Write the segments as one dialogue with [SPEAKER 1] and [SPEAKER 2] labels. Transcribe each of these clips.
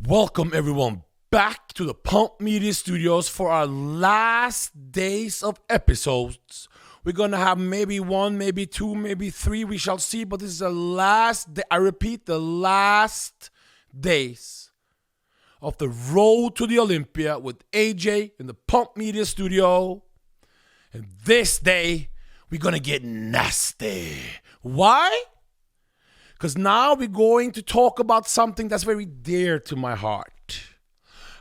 [SPEAKER 1] Welcome everyone back to the Pump Media Studios for our last days of episodes. We're going to have maybe one, maybe two, maybe three, we shall see, but this is the last day, I repeat, the last days of the road to the Olympia with AJ in the Pump Media Studio. And this day, we're going to get nasty. Why? Because now we're going to talk about something that's very dear to my heart.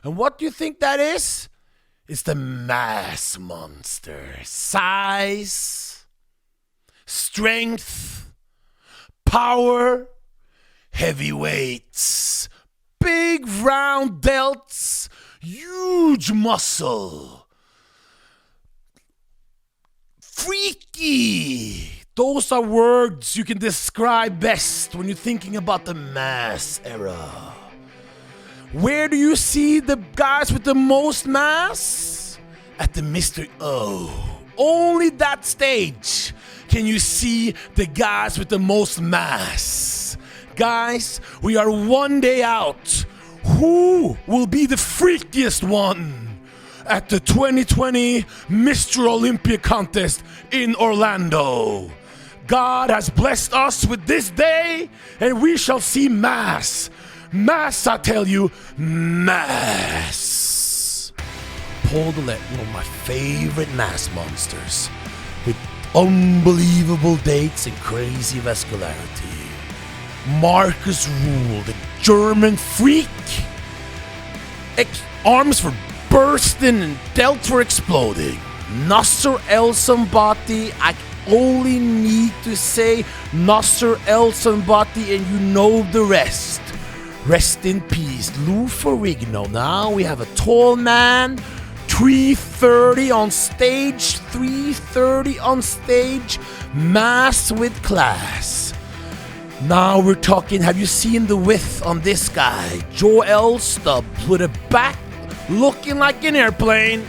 [SPEAKER 1] And what do you think that is? It's the mass monster. Size, strength, power, heavy weights, big round delts, huge muscle, freaky. Those are words you can describe best when you're thinking about the mass era. Where do you see the guys with the most mass? At the Mr. O. Only that stage can you see the guys with the most mass. Guys, we are one day out. Who will be the freakiest one at the 2020 Mr. Olympia contest in Orlando? God has blessed us with this day, and we shall see mass. Mass, I tell you, mass. Paul Dillette, one of my favorite mass monsters, with unbelievable dates and crazy vascularity. Marcus Rule, the German freak. Arms were bursting and delts were exploding. Nassir El Sambati, I only need to say Nassir El Sambati and you know the rest. Rest in peace, Lou Ferrigno. Now we have a tall man, 330 on stage, 330 on stage, mass with class. Now we're talking, have you seen the width on this guy? Joel Stubbs with a back looking like an airplane.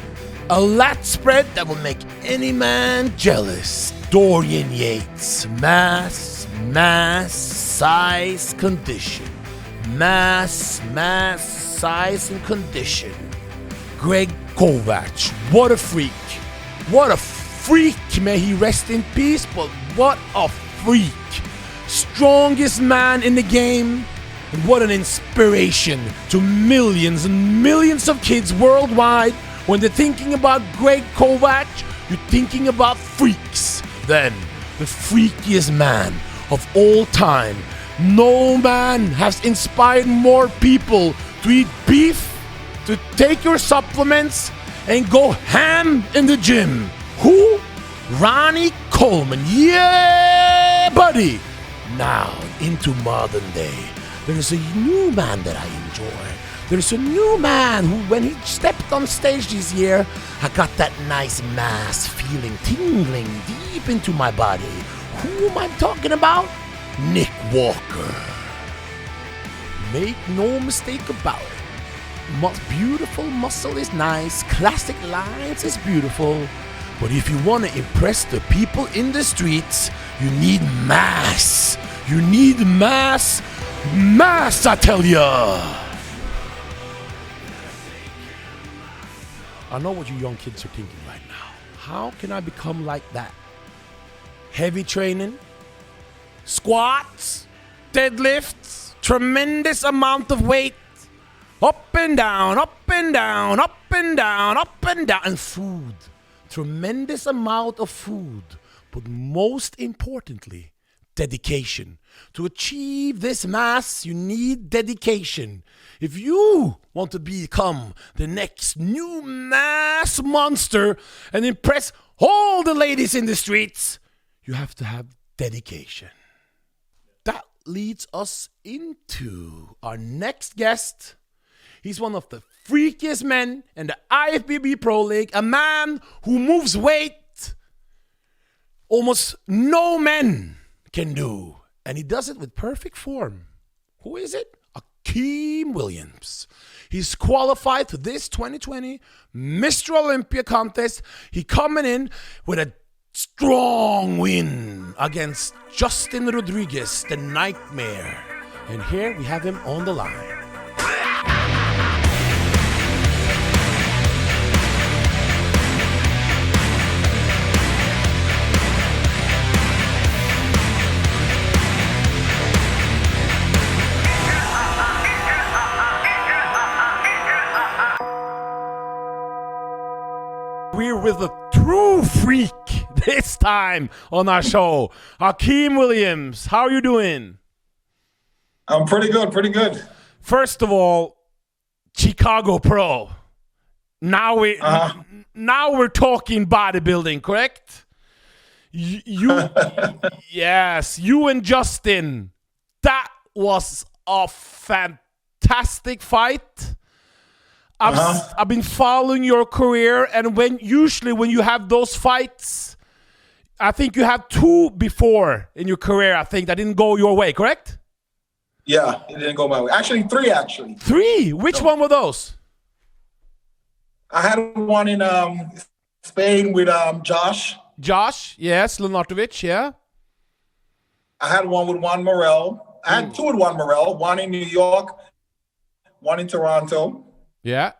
[SPEAKER 1] A lat spread that will make any man jealous. Dorian Yates, mass, size, condition. Mass, size, and condition. Greg Kovac, what a freak. What a freak, may he rest in peace, but what a freak. Strongest man in the game, and what an inspiration to millions and millions of kids worldwide. When they're thinking about Greg Kovac, you're thinking about freaks. Then, the freakiest man of all time. No man has inspired more people to eat beef, to take your supplements, and go ham in the gym. Who? Ronnie Coleman. Yeah, buddy. Now, into modern day, there is a new man that I enjoy. There's a new man who, when he stepped on stage this year, I got that nice mass feeling tingling deep into my body. Who am I talking about? Nick Walker. Make no mistake about it. Beautiful muscle is nice. Classic lines is beautiful. But if you want to impress the people in the streets, you need mass. You need mass. Mass, I tell ya. I know what you young kids are thinking right now. How can I become like that? Heavy training, squats, deadlifts, tremendous amount of weight, up and down, up and down, up and down, up and down, and food. Tremendous amount of food, but most importantly, dedication. To achieve this mass, you need dedication. If you want to become the next new mass monster and impress all the ladies in the streets, you have to have dedication. That leads us into our next guest. He's one of the freakiest men in the IFBB Pro League, a man who moves weight almost no men can do. And he does it with perfect form. Who is it? Akim Williams. He's qualified to this 2020 Mr. Olympia contest. He coming in with a strong win against Justin Rodriguez, the Nightmare. And here we have him on the line. with a true freak this time on our show. Akim Williams, how are you doing?
[SPEAKER 2] I'm pretty good, pretty good.
[SPEAKER 1] First of all, Chicago Pro. Now we're talking bodybuilding, correct? Yes, you and Justin. That was a fantastic fight. I've been following your career, and usually when you have those fights, I think you have 2 before in your career, I think, that didn't go your way, correct?
[SPEAKER 2] Yeah, it didn't go my way. Actually, 3, actually.
[SPEAKER 1] 3? Which one were those?
[SPEAKER 2] I had one in Spain with Josh.
[SPEAKER 1] Josh, yes, Lenartovich, yeah.
[SPEAKER 2] I had one with Juan Morel. I had 2 with Juan Morel, one in New York, one in Toronto.
[SPEAKER 1] Yeah.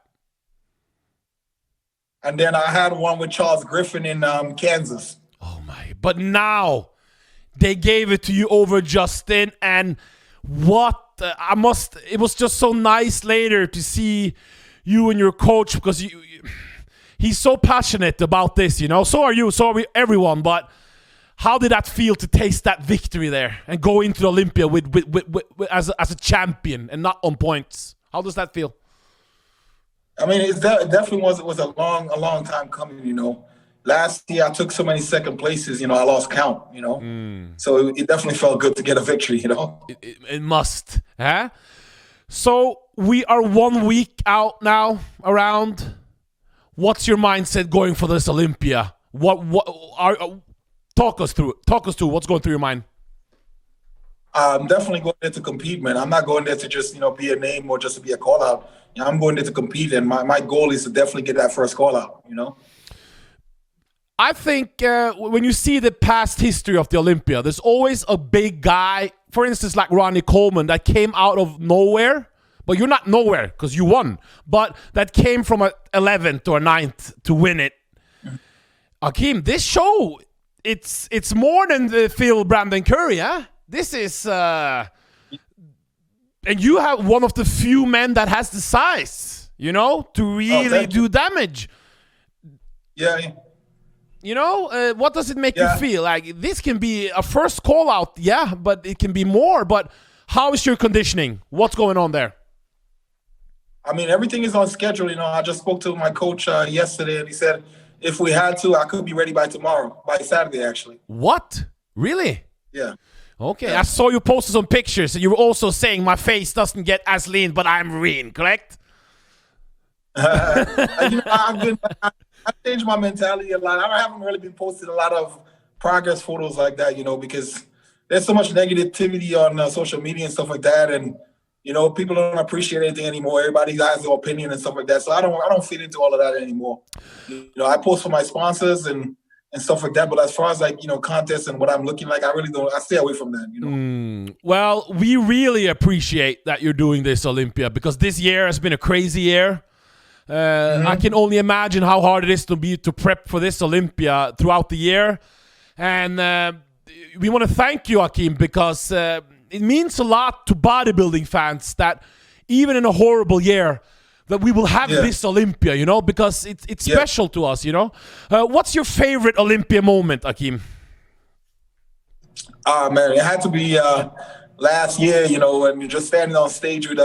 [SPEAKER 2] And then I had one with Charles Griffin in Kansas.
[SPEAKER 1] Oh my, but now they gave it to you over Justin, and it was just so nice later to see you and your coach, because he's so passionate about this, you know. So are you, so are everyone. But how did that feel to taste that victory there and go into Olympia with as a champion and not on points? How does that feel?
[SPEAKER 2] I mean, it definitely was a long time coming, you know. Last year I took so many second places, you know, I lost count, you know. So it definitely felt good to get a victory, you know.
[SPEAKER 1] It must, huh? So we are 1 week out now around. What's your mindset going for this Olympia? Talk us through what's going through your mind.
[SPEAKER 2] I'm definitely going there to compete, man. I'm not going there to just, you know, be a name or just to be a call out. You know, I'm going there to compete, and my goal is to definitely get that first call out, you know.
[SPEAKER 1] I think when you see the past history of the Olympia, there's always a big guy, for instance, like Ronnie Coleman, that came out of nowhere. But you're not nowhere because you won. But that came from an 11th or 9th to win it. Akim, this show, it's more than the Phil Brandon Curry, huh? This is... and you have one of the few men that has the size, you know, to really do damage.
[SPEAKER 2] Yeah.
[SPEAKER 1] You know, what does it make you feel? Like, this can be a first call out, yeah, but it can be more. But how is your conditioning? What's going on there?
[SPEAKER 2] I mean, everything is on schedule. You know, I just spoke to my coach yesterday, and he said if we had to, I could be ready by tomorrow, by Saturday, actually.
[SPEAKER 1] What? Really?
[SPEAKER 2] Yeah.
[SPEAKER 1] Okay, yeah. I saw you posted some pictures, and you were also saying my face doesn't get as lean, but I'm lean, correct?
[SPEAKER 2] You know, I've changed my mentality a lot. I haven't really been posting a lot of progress photos like that, you know, because there's so much negativity on social media and stuff like that, and you know, people don't appreciate anything anymore. Everybody has their opinion and stuff like that. So I don't fit into all of that anymore. You know, I post for my sponsors and stuff like that. But as far as like, you know, contests and what I'm looking like, I really don't. I stay away from that, you know.
[SPEAKER 1] Well, we really appreciate that you're doing this Olympia, because this year has been a crazy year. I can only imagine how hard it is to prep for this Olympia throughout the year. And we want to thank you, Akim, because it means a lot to bodybuilding fans that even in a horrible year that we will have this Olympia, you know, because it's special to us, you know. What's your favorite Olympia moment, Akim?
[SPEAKER 2] Man, it had to be last year, you know, and you're just standing on stage with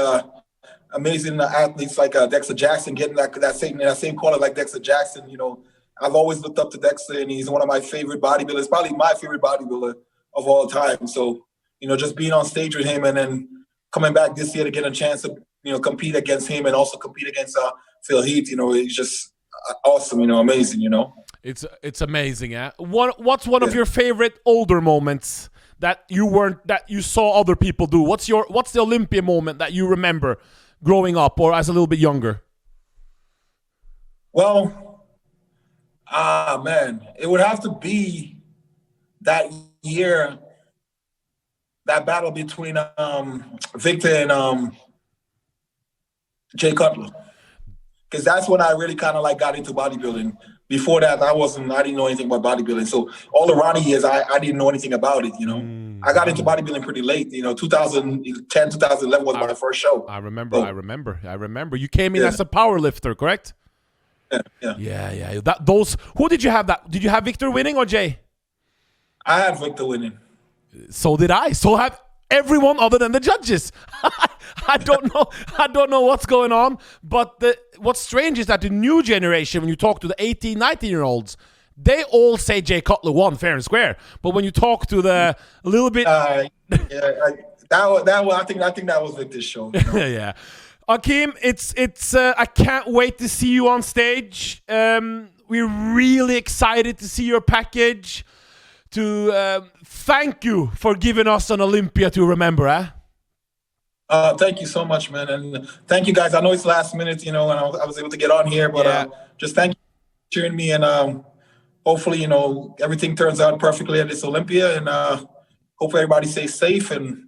[SPEAKER 2] amazing athletes like Dexter Jackson, getting that same quality like Dexter Jackson. You know, I've always looked up to Dexter, and he's one of my favorite bodybuilders, probably my favorite bodybuilder of all time. So, you know, just being on stage with him and then coming back this year to get a chance to, you know, compete against him and also compete against Phil Heath, you know, it's just awesome, you know, amazing, you know.
[SPEAKER 1] It's amazing, yeah. What's one of your favorite older moments that you saw other people do? What's the Olympia moment that you remember growing up or as a little bit younger?
[SPEAKER 2] Well, man, it would have to be that year, that battle between Victor and Jay Cutler, because that's when I really kind of like got into bodybuilding. Before that, I didn't know anything about bodybuilding. So all the Ronnie years, I didn't know anything about it, you know. I got into bodybuilding pretty late, you know, 2010, 2011 was my first show.
[SPEAKER 1] I remember. You came in as a power lifter, correct?
[SPEAKER 2] Yeah.
[SPEAKER 1] Who did you have that? Did you have Victor winning or Jay?
[SPEAKER 2] I had Victor winning.
[SPEAKER 1] So did I. So have everyone other than the judges. I don't know what's going on. But what's strange is that the new generation, when you talk to the 18, 19-year-olds, they all say Jay Cutler won fair and square. But when you talk to the a little bit,
[SPEAKER 2] I think that was Victor's show. You know?
[SPEAKER 1] yeah. Akim, it's I can't wait to see you on stage. We're really excited to see your package. To thank you for giving us an Olympia to remember,
[SPEAKER 2] Thank you so much, man, and thank you guys. I know it's last minute, and I was able to get on here, but just thank you for cheering me, and hopefully, everything turns out perfectly at this Olympia, and hopefully everybody stays safe, and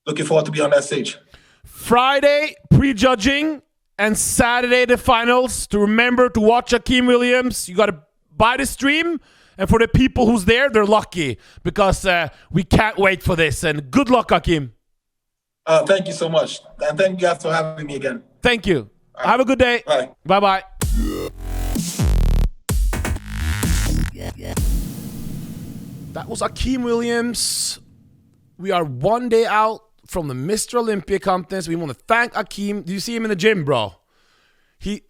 [SPEAKER 2] looking forward to be on that stage.
[SPEAKER 1] Friday, prejudging, and Saturday, the finals. To remember to watch Akim Williams, you got to buy the stream. And for the people who's there, they're lucky because we can't wait for this. And good luck, Akim.
[SPEAKER 2] Thank you so much. And thank you guys for having me again.
[SPEAKER 1] Thank you. Right. Have a good day.
[SPEAKER 2] Bye.
[SPEAKER 1] Bye-bye. That was Akim Williams. We are one day out from the Mr. Olympia contest. We want to thank Akim. Do you see him in the gym, bro?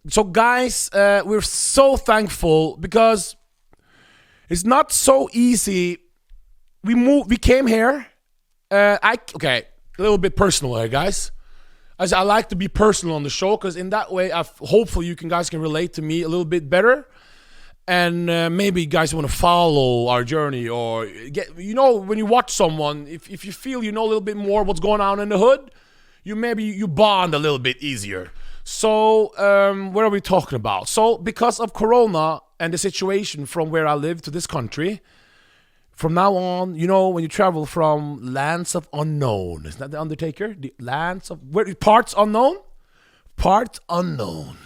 [SPEAKER 1] So guys, we're so thankful because it's not so easy. We came here. Okay, a little bit personal here, guys. As I like to be personal on the show because in that way, hopefully you guys can relate to me a little bit better. And maybe you guys want to follow our journey or when you watch someone, if you feel a little bit more what's going on in the hood, you bond a little bit easier. So what are we talking about? So because of Corona and the situation from where I live to this country, from now on, when you travel from lands of unknown, isn't that the Undertaker? The lands of parts unknown? Parts unknown.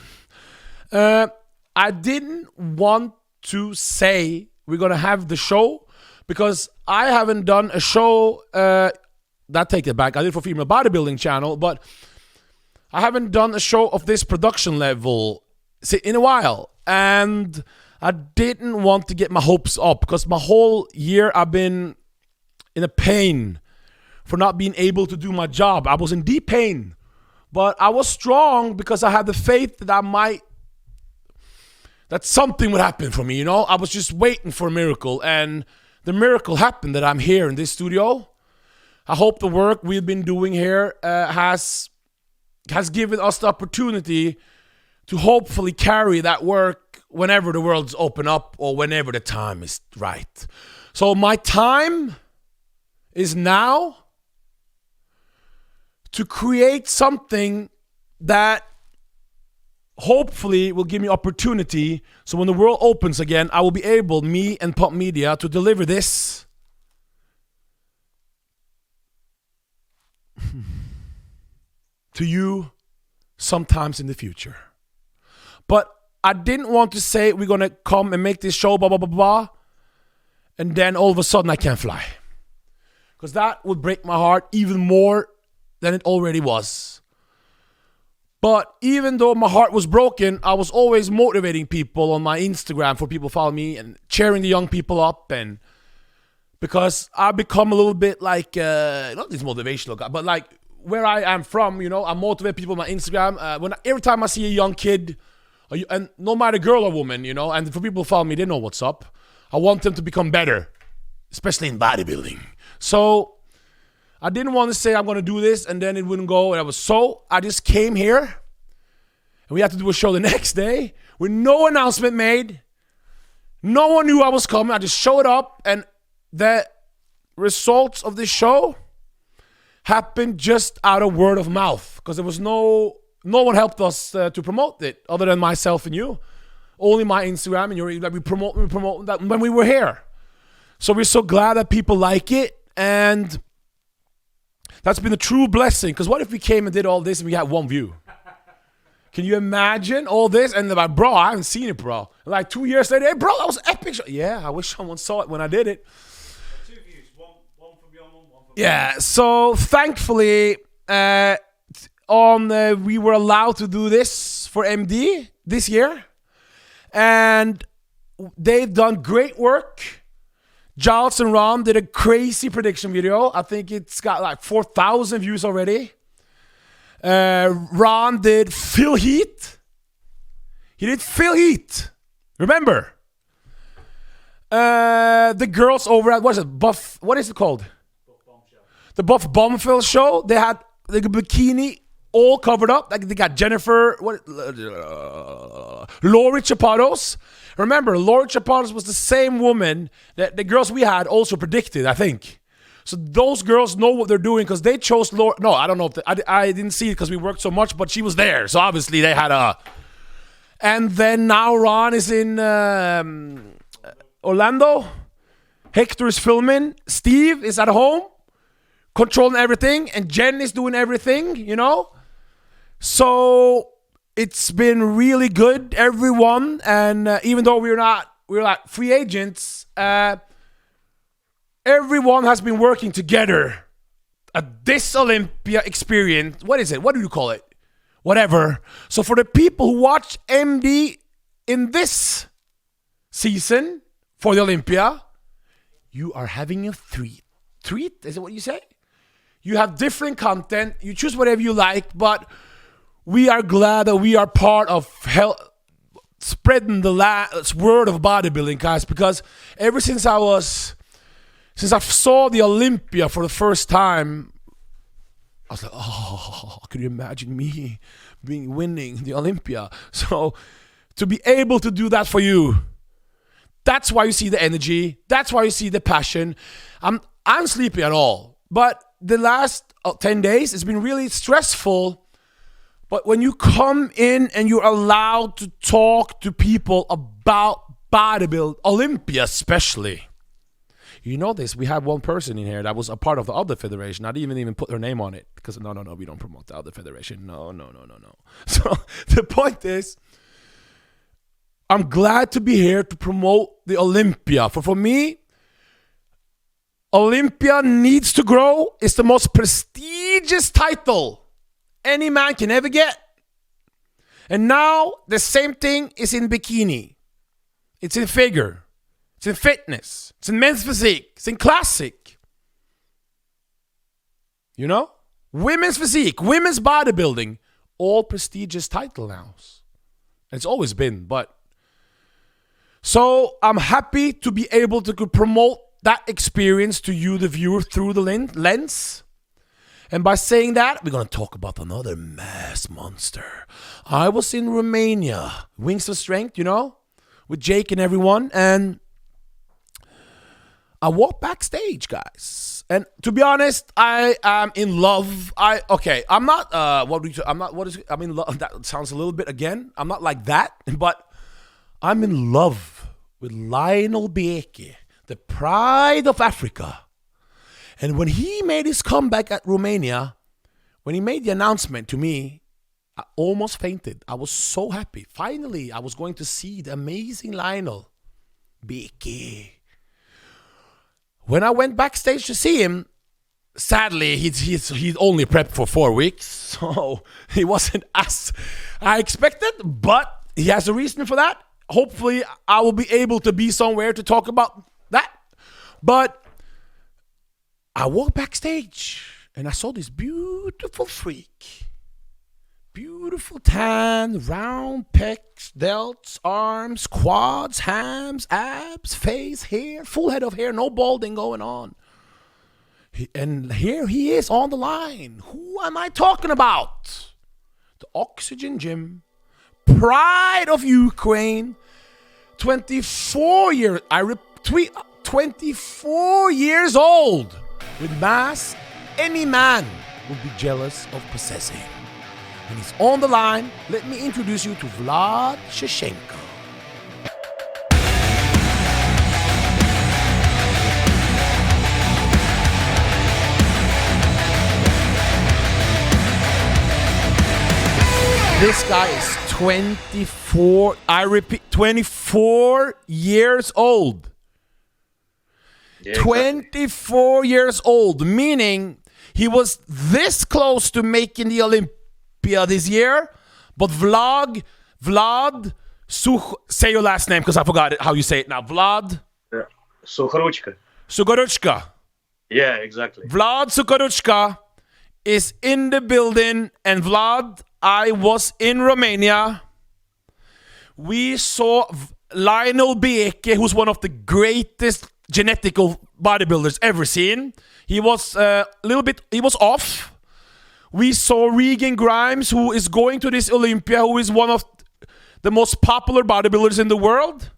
[SPEAKER 1] I didn't want to say we're going to have the show because I haven't done a show, that take it back, I did for Female Bodybuilding channel, but I haven't done a show of this production level in a while. And I didn't want to get my hopes up because my whole year I've been in a pain for not being able to do my job. I was in deep pain, but I was strong because I had the faith that something would happen for me, I was just waiting for a miracle, and the miracle happened that I'm here in this studio. I hope the work we've been doing here has given us the opportunity to hopefully carry that work whenever the world's open up or whenever the time is right. So my time is now to create something that hopefully will give me opportunity so when the world opens again, I will be able, me and Pop Media, to deliver this to you sometimes in the future. But I didn't want to say we're going to come and make this show, blah, blah, blah, blah, and then all of a sudden I can't fly. Because that would break my heart even more than it already was. But even though my heart was broken, I was always motivating people on my Instagram for people to follow me and cheering the young people up. And because I've become a little bit like, not this motivational guy, but like where I am from, I motivate people on my Instagram. Every time I see a young kid, and no matter girl or woman, and for people who follow me, they know what's up. I want them to become better, especially in bodybuilding. So I didn't want to say I'm going to do this and then it wouldn't go. And I just came here and we had to do a show the next day with no announcement made. No one knew I was coming. I just showed up and the results of this show happened just out of word of mouth because there was no one helped us to promote it other than myself and you. Only my Instagram and we promote that when we were here. So we're so glad that people like it, and that's been a true blessing. Because what if we came and did all this and we had one view? Can you imagine all this? And they're like, bro, I haven't seen it, bro. Like 2 years later, hey, bro, that was epic. Yeah, I wish someone saw it when I did it.
[SPEAKER 3] 2 views, one from beyond, one from
[SPEAKER 1] yeah. So thankfully, we were allowed to do this for MD this year. And they've done great work. Giles and Ron did a crazy prediction video. I think it's got like 4,000 views already. Ron did Phil Heath. He did Phil Heath. Remember? The girls over at, what is it called? The Buff Bombshell show. They had the bikini all covered up. Like they got Jennifer, Lori Chapados. Remember, Lori Chapados was the same woman that the girls we had also predicted, I think. So those girls know what they're doing because they chose Lori. No, I don't know. I didn't see it because we worked so much, but she was there. So obviously they had a... And then now Ron is in Orlando. Hector is filming. Steve is at home, controlling everything. And Jen is doing everything, you know? So it's been really good, everyone. And even though we're like free agents, everyone has been working together at this Olympia experience. What is it? What do you call it? Whatever. So for the people who watch MD in this season for the Olympia, you are having a treat. Treat? Is it what you say? You have different content. You choose whatever you like, but we are glad that we are part of spreading the word of bodybuilding, guys, because ever since I saw the Olympia for the first time, I was like, oh, could you imagine me winning the Olympia? So to be able to do that for you, that's why you see the energy. That's why you see the passion. I'm sleepy at all. But the last 10 days, it's been really stressful. But when you come in and you're allowed to talk to people about bodybuilding, Olympia especially. You know this, we had one person in here that was a part of the other federation. I didn't even put her name on it because no, we don't promote the other federation. No. So the point is, I'm glad to be here to promote the Olympia. For me, Olympia needs to grow. It's the most prestigious title any man can ever get. And now the same thing is in bikini. It's in figure. It's in fitness. It's in men's physique. It's in classic. You know? Women's physique, women's bodybuilding, all prestigious title now. It's always been, but... So I'm happy to be able to promote that experience to you, the viewer, through the lens. And by saying that, we're going to talk about another mass monster. I was in Romania, Wings of Strength, you know, with Jake and everyone, and I walked backstage, guys. And to be honest, I am in love. I'm not, I'm in love. That sounds a little bit, again, I'm not like that, but I'm in love with Lionel Beke, the pride of Africa. And when he made his comeback at Romania, when he made the announcement to me, I almost fainted. I was so happy. Finally, I was going to see the amazing Lionel Beke. When I went backstage to see him, sadly, he'd only prepped for 4 weeks, so he wasn't as I expected, but he has a reason for that. Hopefully, I will be able to be somewhere to talk about that. But I walked backstage and I saw this beautiful freak. Beautiful tan, round pecs, delts, arms, quads, hams, abs, face, hair, full head of hair, no balding going on. And here he is on the line. Who am I talking about? The Oxygen Gym, pride of Ukraine, 24 years, 24 years old. With mass, any man would be jealous of possessing. And he's on the line. Let me introduce you to Vlad Shevchenko. This guy is 24, I repeat, 24 years old. Yeah, 24 years old, meaning he was this close to making the Olympia this year, but Vlad Say your last name because I forgot it, how you say it now. Vlad
[SPEAKER 4] Suhoruchko.
[SPEAKER 1] Suhoruchko.
[SPEAKER 4] Yeah, exactly.
[SPEAKER 1] Vlad Suhoruchko is in the building. And Vlad, I was in Romania. We saw Lionel Bieke, who's one of the greatest genetical bodybuilders ever seen. He was he was off. We saw Regan Grimes, who is going to this Olympia, who is one of the most popular bodybuilders in the world.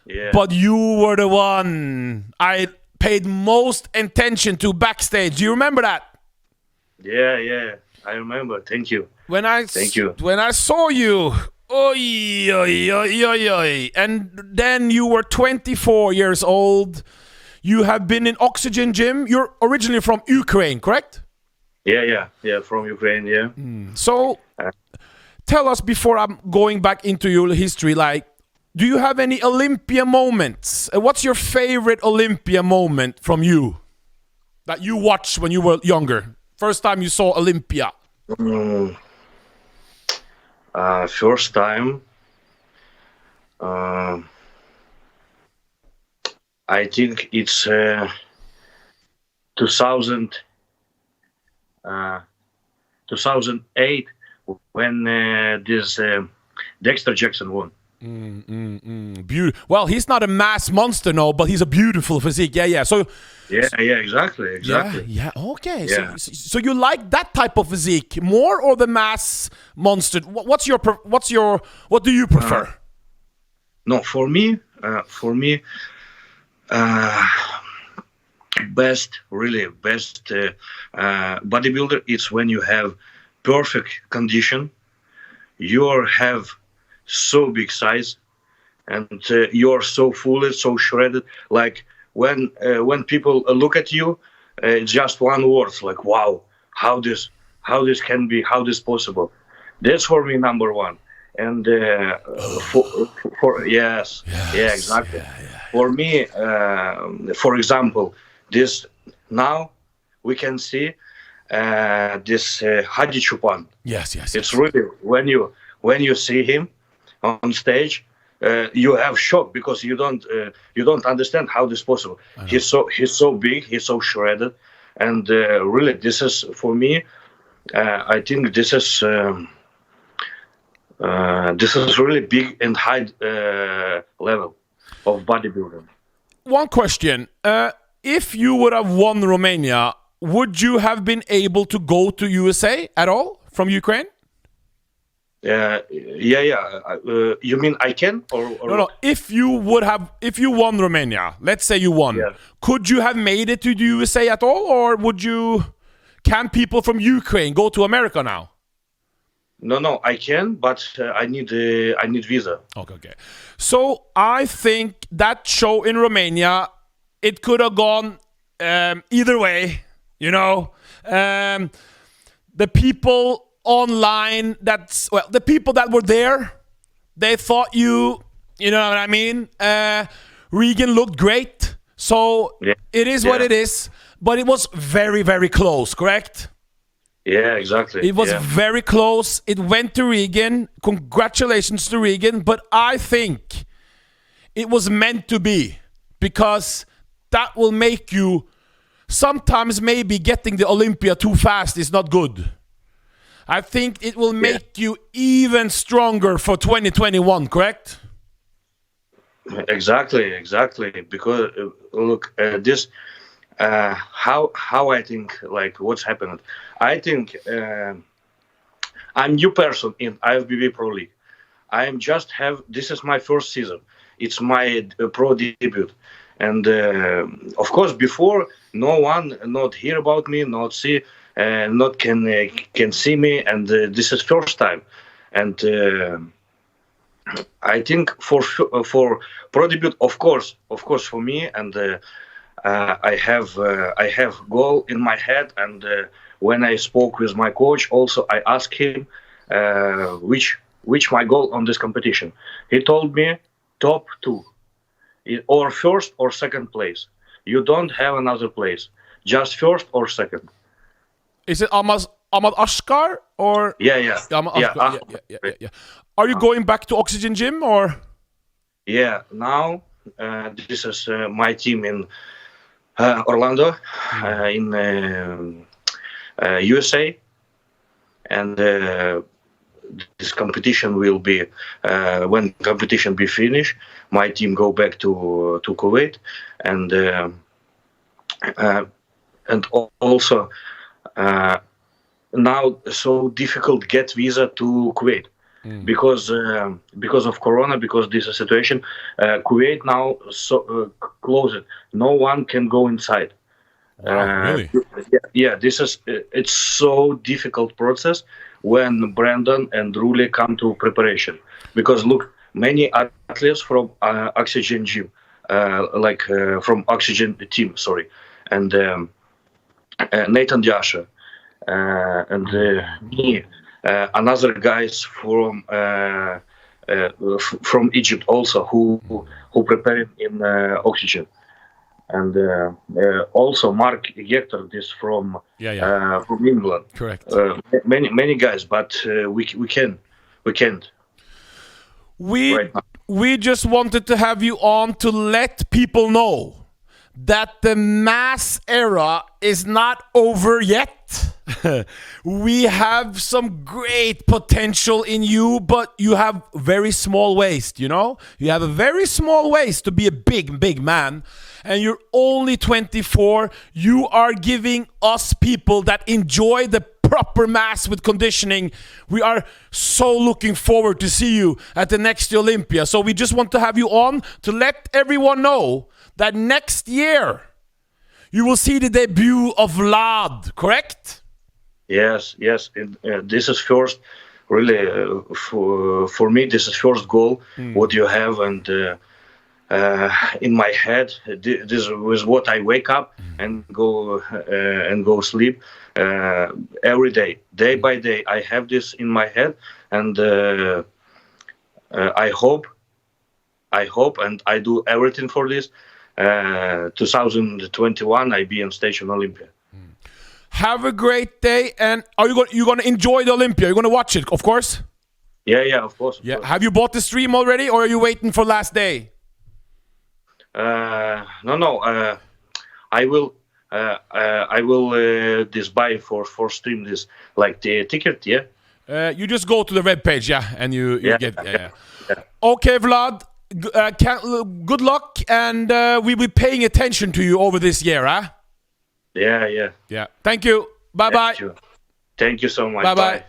[SPEAKER 4] Yeah.
[SPEAKER 1] But you were the one I paid most attention to backstage. Do you remember that?
[SPEAKER 4] Yeah, I remember. Thank you.
[SPEAKER 1] Thank you. When I saw you, oy, oy, oy, oy, oy. And then you were 24 years old. You have been in Oxygen Gym. You're originally from Ukraine, correct?
[SPEAKER 4] Yeah, from Ukraine, yeah.
[SPEAKER 1] So, tell us before I'm going back into your history, like, do you have any Olympia moments? What's your favorite Olympia moment from you that you watched when you were younger? First time you saw Olympia.
[SPEAKER 4] First time, I think it's 2008 when this Dexter Jackson won.
[SPEAKER 1] Beautiful. Well, he's not a mass monster, no, but he's a beautiful physique. Yeah. So.
[SPEAKER 4] Yeah, exactly.
[SPEAKER 1] Yeah. Okay.
[SPEAKER 4] Yeah.
[SPEAKER 1] So you like that type of physique more, or the mass monster? What do you prefer?
[SPEAKER 4] No, for me, best bodybuilder is when you have perfect condition, you have so big size, and you're so full, so shredded. Like when people look at you, it's just one word, like, wow, how this can be, how this possible. That's for me number one. And yes, exactly.
[SPEAKER 1] Yeah.
[SPEAKER 4] For me, for example, this now we can see this Hadi Chupan.
[SPEAKER 1] Yes.
[SPEAKER 4] It's really when you see him on stage, you have shock because you don't understand how this is possible. He's so big, he's so shredded, and really this is for me. I think this is really big and high level of bodybuilding.
[SPEAKER 1] One question: if you would have won Romania, would you have been able to go to USA at all from Ukraine?
[SPEAKER 4] Yeah. You mean I can or
[SPEAKER 1] No. If you won Romania, let's say you won, could you have made it to the USA at all, or can people from Ukraine go to America now?
[SPEAKER 4] No, I can, but I need visa.
[SPEAKER 1] Okay. So I think that show in Romania, it could have gone either way. The people online, the people that were there, they thought you know what I mean. Regan looked great, so it is what it is. But it was very, very close, correct?
[SPEAKER 4] Yeah, exactly.
[SPEAKER 1] It was very close. It went to Regan. Congratulations to Regan. But I think it was meant to be, because that will make you, sometimes maybe getting the Olympia too fast is not good. I think it will make you even stronger for 2021, correct?
[SPEAKER 4] Exactly. Because look, this how I think, like, what's happened. I think I'm new person in IFBB Pro League. This is my first season. It's my pro debut, and of course before no one not hear about me, not see, not can see me, and this is first time, and I think for pro debut, of course for me, and I have goal in my head, and when I spoke with my coach, also I asked him which my goal on this competition. He told me top 2, or first or second place. You don't have another place, just first or second.
[SPEAKER 1] Is it almost Ahmad Ashkar or Ahmad Ashkar. Yeah. Are you going back to Oxygen Gym or?
[SPEAKER 4] Yeah, now this is my team in Orlando, in USA, and this competition will be when competition be finished. My team go back to Kuwait, and also now so difficult get visa to Kuwait. Because of Corona, because this situation, Kuwait now closed. No one can go inside.
[SPEAKER 1] Really?
[SPEAKER 4] Yeah. This is it's so difficult process when Brandon and Ruli come to preparation. Because look, many athletes from Oxygen Gym, from Oxygen team, sorry, and Nathan Jasha, and me. Another guys from Egypt also who preparing in Oxygen, and also Mark Hector, this from England.
[SPEAKER 1] Correct.
[SPEAKER 4] Many guys, but we can't. Right now.
[SPEAKER 1] We just wanted to have you on to let people know that the mass era is not over yet. We have some great potential in you, but you have very small waist, you know? You have a very small waist to be a big man, and you're only 24. You are giving us people that enjoy the proper mass with conditioning. We are so looking forward to see you at the next Olympia. So we just want to have you on to let everyone know that next year you will see the debut of Vlad, correct?
[SPEAKER 4] Yes. This is first, really, for me, this is first goal, what you have, and in my head, this is what I wake up and go sleep every day by day. I have this in my head, and I hope, and I do everything for this. 2021, I be on Station Olympia.
[SPEAKER 1] Have a great day, and are you going to enjoy the Olympia? You're going to watch it, of course?
[SPEAKER 4] Yeah, of course. Of course.
[SPEAKER 1] Have you bought the stream already, or are you waiting for last day?
[SPEAKER 4] No. I will this buy for stream this, like the ticket, yeah?
[SPEAKER 1] You just go to the web page, and you get... Okay, Vlad, good luck, and we'll be paying attention to you over this year, huh?
[SPEAKER 4] Yeah.
[SPEAKER 1] Thank you. Bye-bye.
[SPEAKER 4] Thank you so much.
[SPEAKER 1] Bye.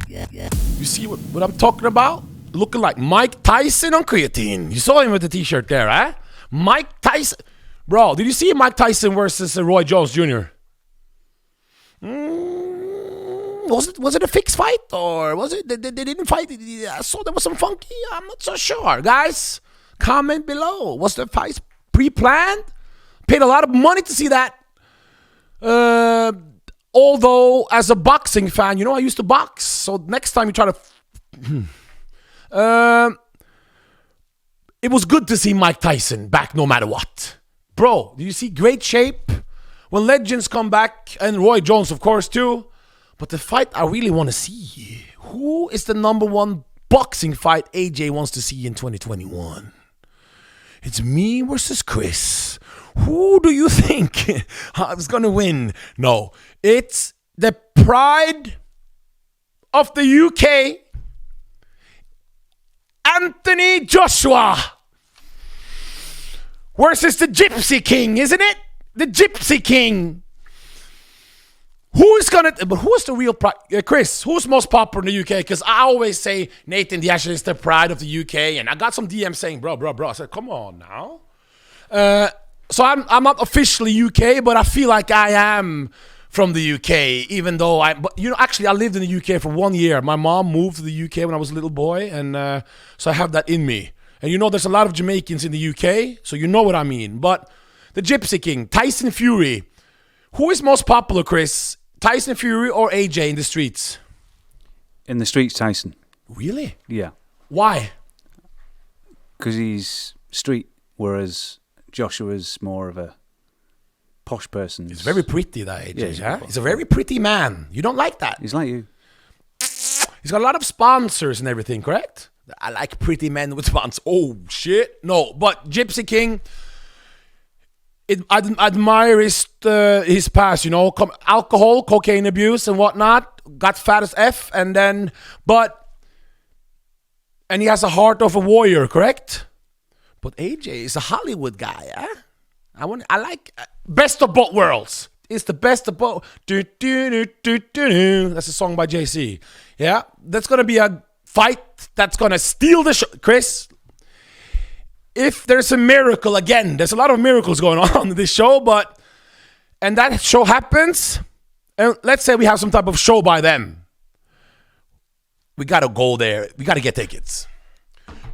[SPEAKER 1] You see what I'm talking about? Looking like Mike Tyson on creatine. You saw him with the t-shirt there, huh? Mike Tyson. Bro, did you see Mike Tyson versus Roy Jones Jr.? Was it a fixed fight, or was it they didn't fight? I saw there was some funky. I'm not so sure. Guys, comment below. Was the fight pre-planned? Paid a lot of money to see that. Although, as a boxing fan, you know I used to box. So next time you try to... it was good to see Mike Tyson back no matter what. Bro, do you see great shape? When legends come back, and Roy Jones, of course, too. But the fight I really want to see. Who is the number one boxing fight AJ wants to see in 2021? It's me versus Chris. Who do you think is going to win? No, it's the pride of the UK, Anthony Joshua, versus the Gypsy King, isn't it? The Gypsy King. Who's the real pride? Chris, who's most popular in the UK? Because I always say Nathan Diasha is the pride of the UK, and I got some DMs saying, bro. I said, come on now. So I'm not officially UK, but I feel like I am from the UK, even though actually I lived in the UK for 1 year. My mom moved to the UK when I was a little boy, and so I have that in me. And there's a lot of Jamaicans in the UK, so you know what I mean. But the Gypsy King, Tyson Fury. Who is most popular, Chris? Tyson Fury or AJ in the streets?
[SPEAKER 5] In the streets, Tyson.
[SPEAKER 1] Really?
[SPEAKER 5] Yeah.
[SPEAKER 1] Why?
[SPEAKER 5] Because he's street, whereas Joshua's more of a posh person.
[SPEAKER 1] He's very pretty, that AJ.
[SPEAKER 5] Yeah,
[SPEAKER 1] He's a very pretty man. You don't like that.
[SPEAKER 5] He's like you.
[SPEAKER 1] He's got a lot of sponsors and everything, correct? I like pretty men with sponsors. Oh, shit. No, but Gypsy King, I admire his past, you know, alcohol, cocaine abuse and whatnot. Got fat as F, and he has a heart of a warrior, correct? But AJ is a Hollywood guy, huh? I like best of both worlds. It's the best of both. Do, do, do, do, do, do. That's a song by JC. Yeah, that's gonna be a fight that's gonna steal the show. Chris, if there's a miracle again, there's a lot of miracles going on in this show, and that show happens, and let's say we have some type of show by then. We gotta go there. We gotta get tickets.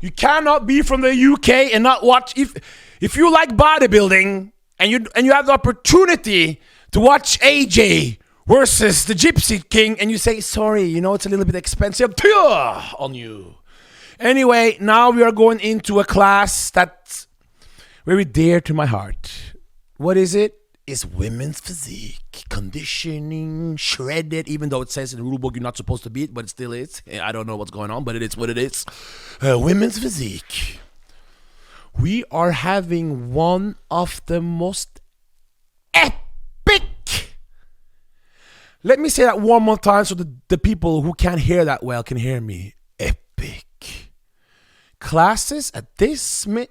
[SPEAKER 1] You cannot be from the UK and not watch. If you like bodybuilding and you have the opportunity to watch AJ versus the Gypsy King, and you say, sorry, you know, it's a little bit expensive on you. Anyway, now we are going into a class that's very dear to my heart. What is it? It's women's physique, conditioning, shredded, even though it says in the rulebook you're not supposed to be it, but it still is. I don't know what's going on, but it is what it is. Women's physique. We are having one of the most epic. Let me say that one more time so the people who can't hear that well can hear me. Epic. Classes at this, I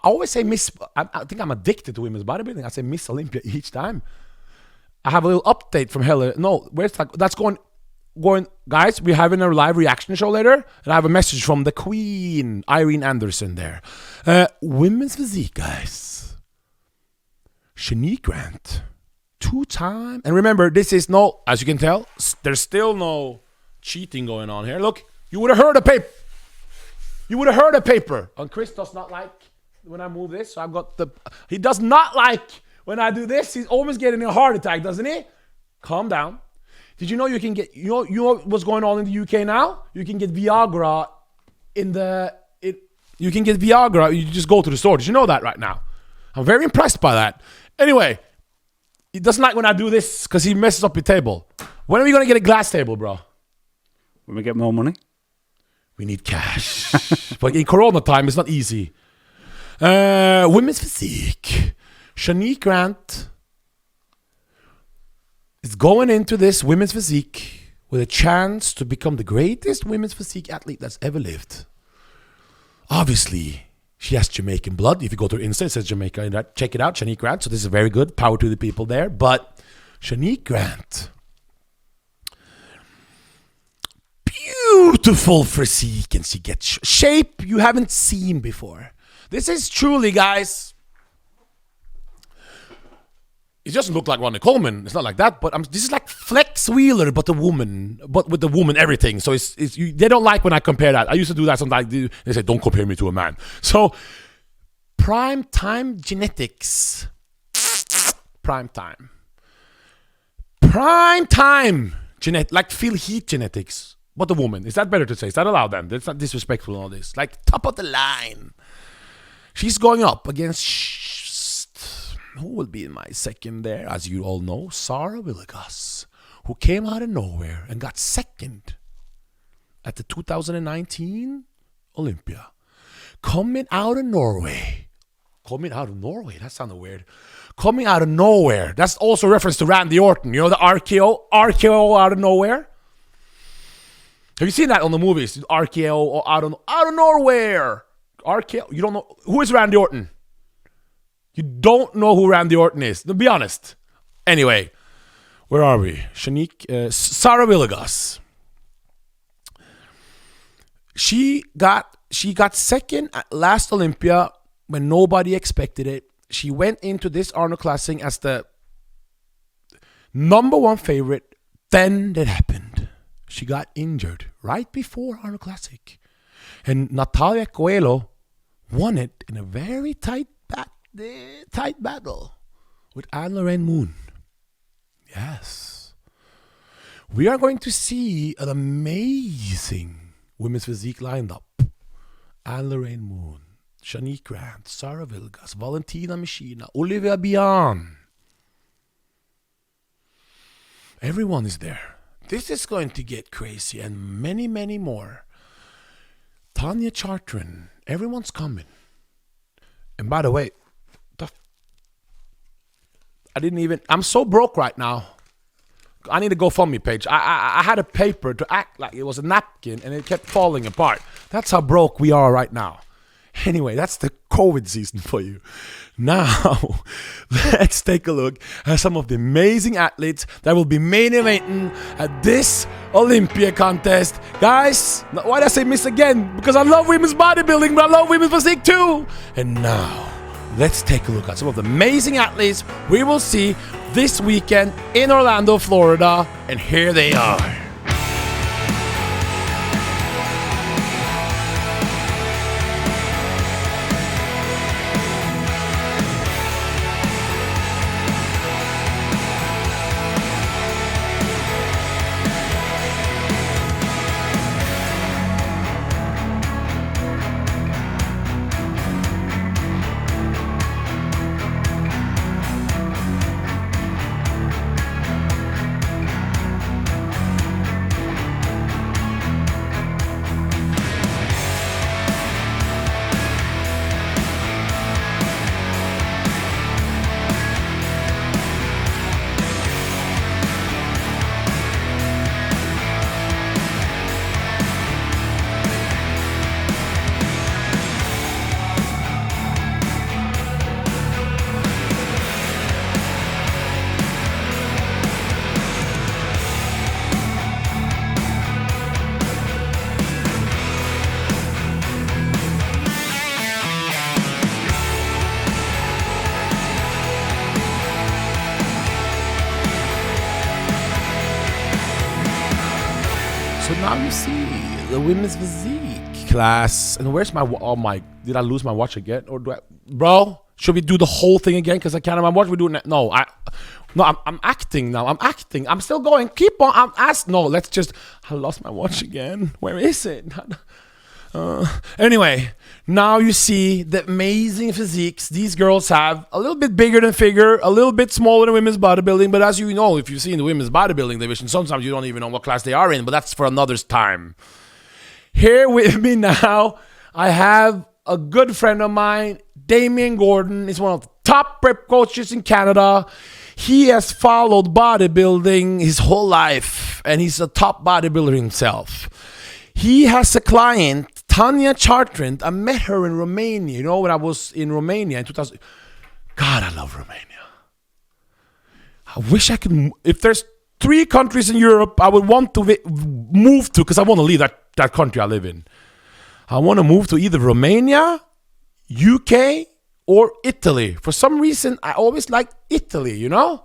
[SPEAKER 1] always say Miss, I think I'm addicted to women's bodybuilding. I say Miss Olympia each time. I have a little update from Heller. No, where's that? That's going, guys, we're having a live reaction show later, and I have a message from the Queen, Irene Anderson there. Women's physique, guys. Shanique Grant. 2-time. And remember, this is no, as you can tell, there's still no cheating going on here. Look, you would have heard a paper. You would have heard a paper. And Chris does not like when I move this. So I've got he does not like when I do this. He's almost getting a heart attack, doesn't he? Calm down. Did you know you can get, you know what's going on in the UK now? You can get Viagra you can get Viagra. You just go to the store. Did you know that right now? I'm very impressed by that. Anyway, he doesn't like when I do this because he messes up your table. When are we going to get a glass table, bro?
[SPEAKER 5] When we get more money.
[SPEAKER 1] We need cash. But in Corona time, it's not easy. Women's physique. Shanique Grant is going into this women's physique with a chance to become the greatest women's physique athlete that's ever lived. Obviously, she has Jamaican blood. If you go to her Insta, it says Jamaica. Check it out, Shanique Grant. So this is very good. Power to the people there. But Shanique Grant, beautiful physique, and she gets shape you haven't seen before. This is truly, guys, it doesn't look like Ronnie Coleman. It's not like that, but this is like Flex Wheeler, but with the woman, everything. So they don't like when I compare that. I used to do that sometimes. They say, don't compare me to a man. So prime time genetics. Prime time like Phil Heath genetics. But the woman, is that better to say? Is that allowed then? That's not disrespectful and all this. Like top of the line. She's going up against, who will be in my second there? As you all know, Sarah Willigas, who came out of nowhere and got second at the 2019 Olympia. Coming out of Norway. That sounded weird. Coming out of nowhere. That's also a reference to Randy Orton. You know the RKO out of nowhere? Have you seen that on the movies? RKO out of nowhere. RKO. You don't know who is Randy Orton? You don't know who Randy Orton is. To be honest. Anyway, where are we? Shanique, Sarah Willigas. She got second at last Olympia when nobody expected it. She went into this Arnold Classic as the number one favorite. Then that happened. She got injured right before Arnold Classic. And Natalia Coelho won it in a very tight battle with Anne Mohn. Yes. We are going to see an amazing women's physique lined up. Anne Mohn, Shanique Grant, Sarah Willigas, Valentina Mishina, Olivia Bian. Everyone is there. This is going to get crazy, and many, many more. Tanya Chartrand. Everyone's coming. And by the way, I'm so broke right now. I need a GoFundMe page. I had a paper to act like it was a napkin, and it kept falling apart. That's how broke we are right now. Anyway, that's the COVID season for you. Now, let's take a look at some of the amazing athletes that will be main eventing at this Olympia contest. Guys, why did I say miss again? Because I love women's bodybuilding, but I love women's physique too. And now, let's take a look at some of the amazing athletes we will see this weekend in Orlando, Florida. And here they are. So now you see the women's physique class. And where's my did I lose my watch again? Or bro, should we do the whole thing again? Because I can't remember what we're doing. No, I'm acting now. I'm still going. Keep on. No, let's just, I lost my watch again. Where is it? Anyway, now you see the amazing physiques these girls have. A little bit bigger than figure, a little bit smaller than women's bodybuilding. But as you know, if you see in the women's bodybuilding division, sometimes you don't even know what class they are in. But that's for another time. Here with me now, I have a good friend of mine, Damien Gordon. He's one of the top prep coaches in Canada. He has followed bodybuilding his whole life, and he's a top bodybuilder himself. He has a client, Tanya Chartrand. I met her in Romania. You know, when I was in Romania in 2000. God, I love Romania. I wish I could. If there's 3 countries in Europe I would want to move to, because I want to leave that country I live in. I want to move to either Romania, UK, or Italy. For some reason, I always liked Italy, you know?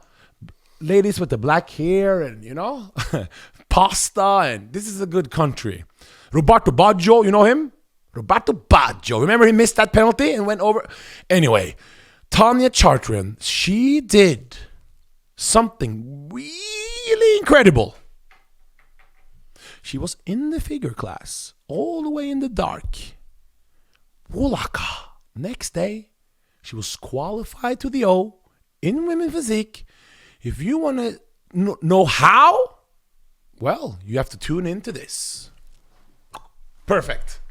[SPEAKER 1] Ladies with the black hair and, you know, pasta, and this is a good country. Roberto Baggio, you know him? Roberto Baggio. Remember he missed that penalty and went over? Anyway, Tanya Chartrand, she did something really incredible. She was in the figure class, all the way in the dark. Wolaka. Next day, she was qualified to the O in women's physique. If you want to know how, well, you have to tune into this. Perfect.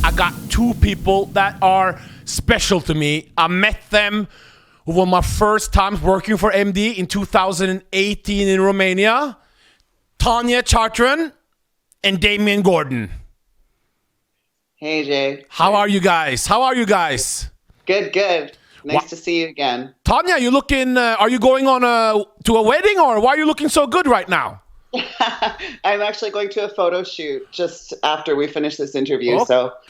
[SPEAKER 1] I got 2 people that are special to me. I met them over my first time working for MD in 2018 in Romania. Tanya Chartrand and Damien Gordon.
[SPEAKER 6] Hey, Jay.
[SPEAKER 1] How are you guys?
[SPEAKER 6] Good. Nice to see you again.
[SPEAKER 1] Tanya, you looking, are you going on to a wedding, or why are you looking so good right now?
[SPEAKER 6] I'm actually going to a photo shoot just after we finish this interview.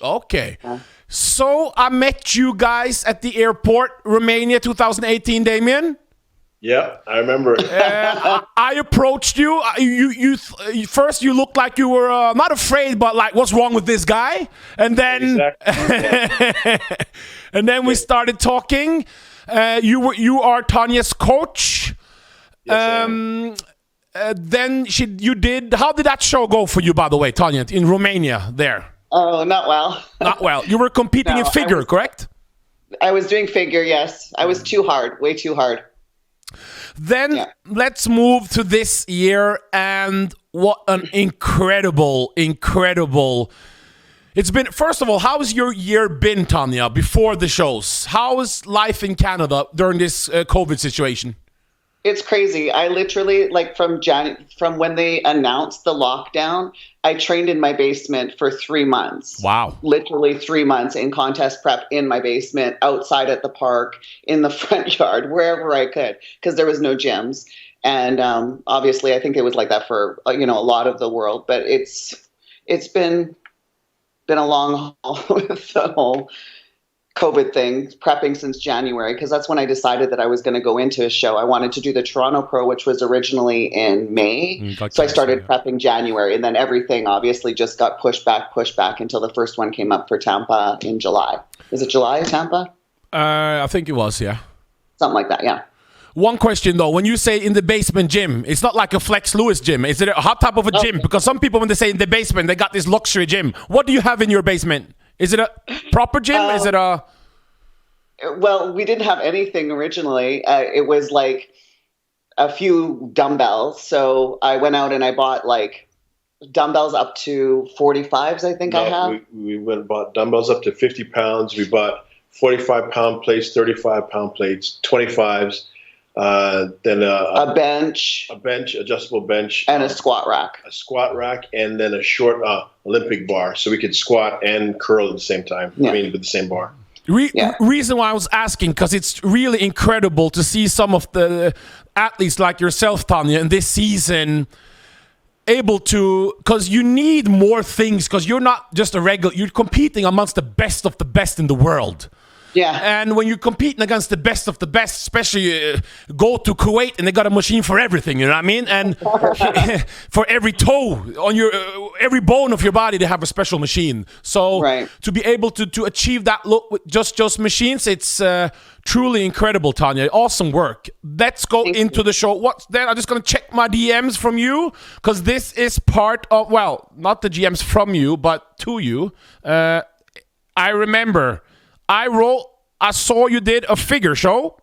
[SPEAKER 1] Okay. So I met you guys at the airport, Romania 2018, Damien.
[SPEAKER 7] Yeah, I remember it.
[SPEAKER 1] I approached you. You first you looked like you were not afraid, but like, what's wrong with this guy? And then, and then we started talking. You are Tanya's coach.
[SPEAKER 7] Yes,
[SPEAKER 1] Then you did. How did that show go for you, by the way, Tanya, in Romania? There.
[SPEAKER 6] Oh, not well.
[SPEAKER 1] Not well. You were competing in figure, correct?
[SPEAKER 6] I was doing figure. Yes, I was too hard. Way too hard.
[SPEAKER 1] Then let's move to this year, and what an incredible it's been. First of all, how's your year been, Tanya, before the shows? How is life in Canada during this COVID situation?
[SPEAKER 6] It's crazy. I literally, like, from when they announced the lockdown, I trained in my basement for 3 months.
[SPEAKER 1] Wow.
[SPEAKER 6] Literally 3 months in contest prep in my basement, outside at the park, in the front yard, wherever I could, because there was no gyms. And obviously, I think it was like that for a lot of the world. But it's been a long haul with the whole COVID thing, prepping since January, because that's when I decided that I was going to go into a show. I wanted to do the Toronto Pro, which was originally in May. So I started prepping January, and then everything obviously just got pushed back until the first one came up for Tampa in July. Is it July, Tampa?
[SPEAKER 1] I think it was, yeah.
[SPEAKER 6] Something like that, yeah.
[SPEAKER 1] One question, though. When you say in the basement gym, it's not like a Flex Lewis gym. Is it a hot type of a gym? Because some people, when they say in the basement, they got this luxury gym. What do you have in your basement? Is it a proper gym? Is it a...
[SPEAKER 6] Well, we didn't have anything originally. It was like a few dumbbells. So I went out and I bought like dumbbells up to 45s, I think I have.
[SPEAKER 7] We went and bought dumbbells up to 50 pounds. We bought 45-pound plates, 35-pound plates, 25s. Then
[SPEAKER 6] a bench,
[SPEAKER 7] adjustable bench,
[SPEAKER 6] and a squat rack.
[SPEAKER 7] And then a short Olympic bar, so we could squat and curl at the same time.
[SPEAKER 6] Yeah.
[SPEAKER 7] I mean, with the same bar.
[SPEAKER 1] Reason why I was asking, because it's really incredible to see some of the athletes like yourself, Tanya, in this season able to, because you need more things, because you're not just a regular, you're competing amongst the best of the best in the world.
[SPEAKER 6] Yeah.
[SPEAKER 1] And when you're competing against the best of the best, especially go to Kuwait and they got a machine for everything, you know what I mean? And for every toe on your, every bone of your body, they have a special machine. So to be able to achieve that look with just machines, it's truly incredible, Tanya. Awesome work. Let's go into the show. What's then? I'm just going to check my DMs from you, because this is part of, well, not the GMs from you, but to you. I remember... I saw you did a figure show,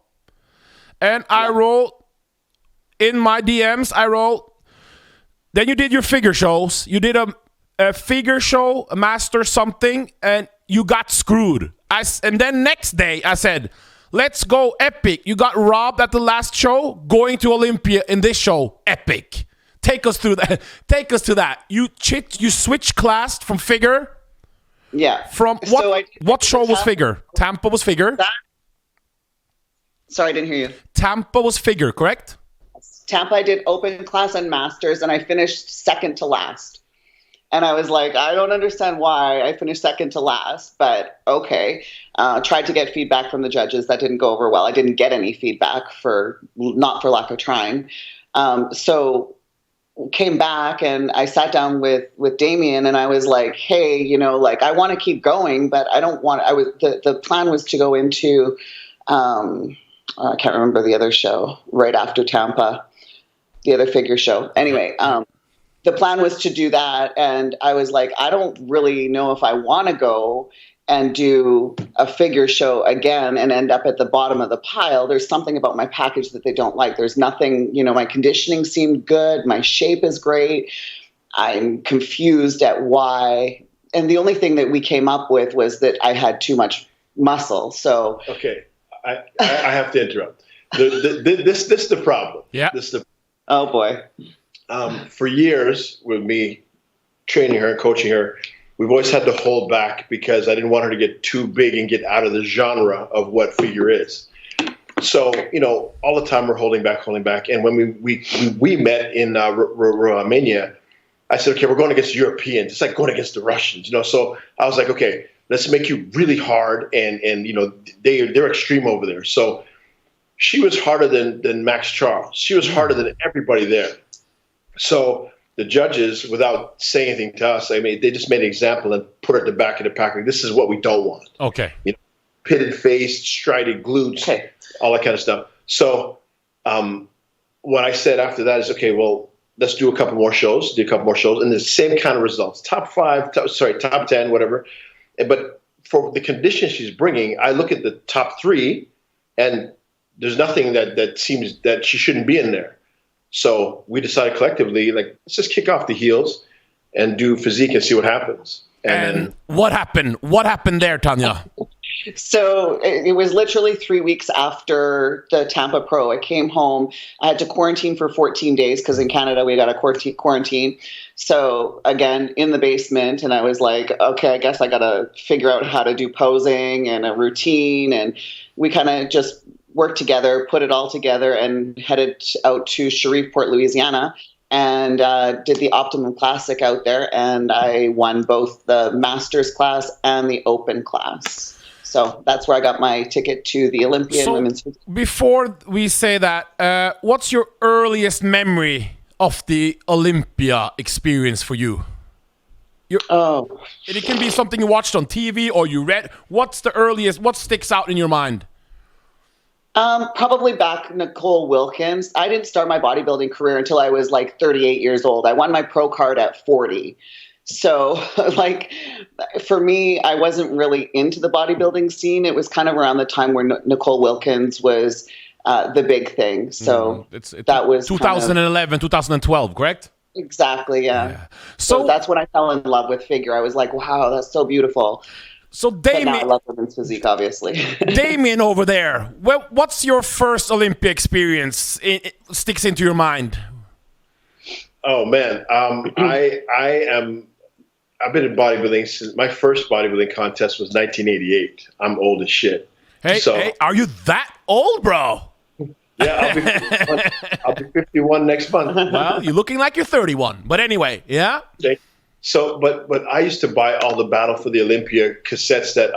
[SPEAKER 1] and I wrote in my DMs, then you did your figure shows. You did a figure show, a master something, and you got screwed. And then next day I said, let's go epic. You got robbed at the last show, going to Olympia in this show, epic. Take us through that. Take us to that. You switched class from figure.
[SPEAKER 6] Yeah.
[SPEAKER 1] From what show was figure? Tampa was figure.
[SPEAKER 6] Sorry, I didn't hear you.
[SPEAKER 1] Tampa was figure, correct?
[SPEAKER 6] Tampa, I did open class and masters, and I finished second to last. And I was like, I don't understand why I finished second to last, but okay. Tried to get feedback from the judges. That didn't go over well. I didn't get any feedback not for lack of trying. So came back and I sat down with Damien, and I was like, hey, I want to keep going, but I don't want, the plan was to go into, I can't remember the other show right after Tampa, the other figure show. Anyway, the plan was to do that. And I was like, I don't really know if I want to go and do a figure show again and end up at the bottom of the pile. There's something about my package that they don't like. There's nothing, my conditioning seemed good. My shape is great. I'm confused at why. And the only thing that we came up with was that I had too much muscle. So
[SPEAKER 7] okay, I have to interrupt. This is the problem.
[SPEAKER 1] Yeah.
[SPEAKER 6] Oh boy.
[SPEAKER 7] For years with me training her and coaching her, we've always had to hold back because I didn't want her to get too big and get out of the genre of what figure is. So, all the time we're holding back. And when we met in Romania, I said, okay, we're going against Europeans. It's like going against the Russians, So I was like, okay, let's make you really hard. And they're extreme over there. So she was harder than Max Charles. She was harder than everybody there. So the judges, without saying anything to us, they just made an example and put it at the back of the pack. Like, this is what we don't want.
[SPEAKER 1] Okay.
[SPEAKER 7] Pitted face, strided glutes, all that kind of stuff. So what I said after that is, okay, well, let's do a couple more shows, and the same kind of results. Top 10, whatever. But for the condition she's bringing, I look at the top 3, and there's nothing that seems that she shouldn't be in there. So we decided collectively, like, let's just kick off the heels and do physique and see what happens. And then,
[SPEAKER 1] what happened? What happened there, Tanya?
[SPEAKER 6] So it was literally 3 weeks after the Tampa Pro. I came home. I had to quarantine for 14 days because in Canada we got a quarantine. So again, in the basement, and I was like, okay, I guess I got to figure out how to do posing and a routine. And we kind of just worked together, put it all together, and headed out to Shreveport, Louisiana, and did the Optimum Classic out there. And I won both the Masters class and the Open class. So that's where I got my ticket to the Olympia and Women's Physique.
[SPEAKER 1] Before we say that, what's your earliest memory of the Olympia experience for you? It can be something you watched on TV or you read. What's the earliest? What sticks out in your mind?
[SPEAKER 6] Probably back Nicole Wilkins. I didn't start my bodybuilding career until I was like 38 years old. I won my pro card at 40. So, like, for me, I wasn't really into the bodybuilding scene. It was kind of around the time where Nicole Wilkins was the big thing. So that was
[SPEAKER 1] 2011, 2012, correct?
[SPEAKER 6] Exactly, yeah. So that's when I fell in love with figure. I was like, wow, that's so beautiful.
[SPEAKER 1] So Damien,
[SPEAKER 6] but now I love women's physique, obviously.
[SPEAKER 1] Damien over there, what's your first Olympia experience? It sticks into your mind.
[SPEAKER 7] Oh man, I've been in bodybuilding since my first bodybuilding contest was 1988. I'm old as shit.
[SPEAKER 1] Hey, are you that old, bro?
[SPEAKER 7] Yeah, I'll be 51 next month.
[SPEAKER 1] Well, you're looking like you're 31. But anyway, yeah?
[SPEAKER 7] Okay. So, but I used to buy all the Battle for the Olympia cassettes that,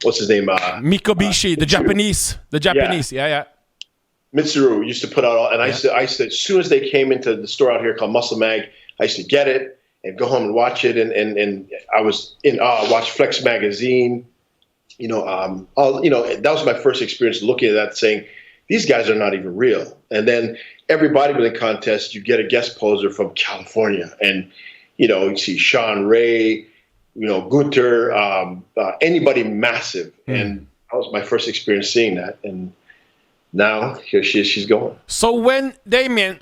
[SPEAKER 7] what's his name?
[SPEAKER 1] Mikobishi, the Japanese. Yeah.
[SPEAKER 7] Mitsuru used to put out all, and I used to, as soon as they came into the store out here called Muscle Mag, I used to get it and go home and watch it. And I was in awe, watch Flex Magazine, that was my first experience looking at that saying, these guys are not even real. And then every bodybuilding contest, you get a guest poser from California. And, you see Sean Ray, Gunther, anybody massive. And that was my first experience seeing that. And now here she is, she's going.
[SPEAKER 1] So when Damien,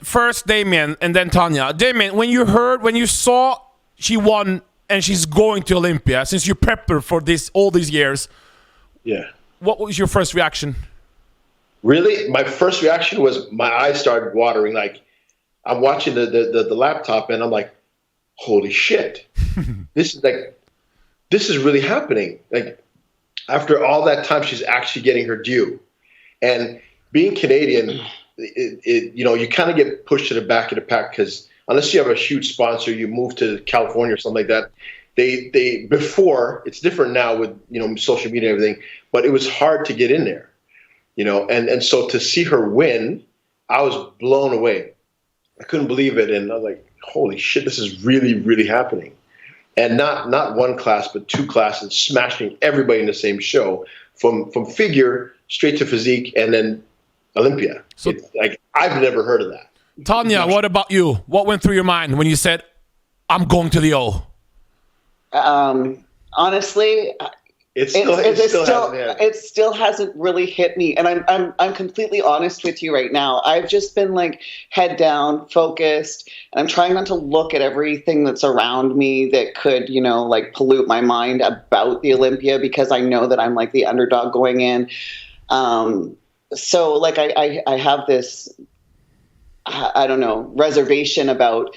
[SPEAKER 1] and then Tanya. Damien, when you saw she won and she's going to Olympia, since you prepped her for all these years, what was your first reaction?
[SPEAKER 7] Really? My first reaction was my eyes started watering. Like, I'm watching the laptop and I'm like, holy shit. This is really happening. Like, after all that time, she's actually getting her due. And being Canadian, you kind of get pushed to the back of the pack because unless you have a huge sponsor, you move to California or something like that. They before, it's different now with social media and everything, but it was hard to get in there. And so to see her win, I was blown away. I couldn't believe it. And I was like, holy shit, this is really, really happening. And not one class, but two classes, smashing everybody in the same show from figure straight to physique and then Olympia. So, I've never heard of that.
[SPEAKER 1] Tanya, what about you? What went through your mind when you said, I'm going to the O?
[SPEAKER 6] Honestly, it still hasn't really hit me, and I'm completely honest with you right now. I've just been like head down, focused, and I'm trying not to look at everything that's around me that could, pollute my mind about the Olympia because I know that I'm like the underdog going in. So like I have this, I don't know, reservation about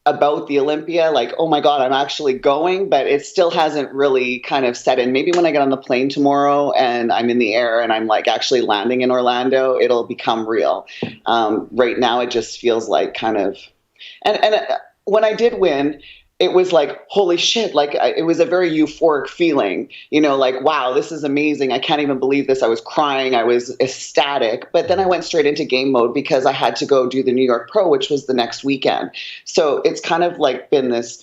[SPEAKER 6] the Olympia, like, oh my God, I'm actually going, but it still hasn't really kind of set in. Maybe when I get on the plane tomorrow and I'm in the air and I'm like actually landing in Orlando, it'll become real. Right now, it just feels like kind of, and when I did win, it was like, holy shit, like it was a very euphoric feeling, like, wow, this is amazing. I can't even believe this. I was crying. I was ecstatic. But then I went straight into game mode because I had to go do the New York Pro, which was the next weekend. So it's kind of like been this,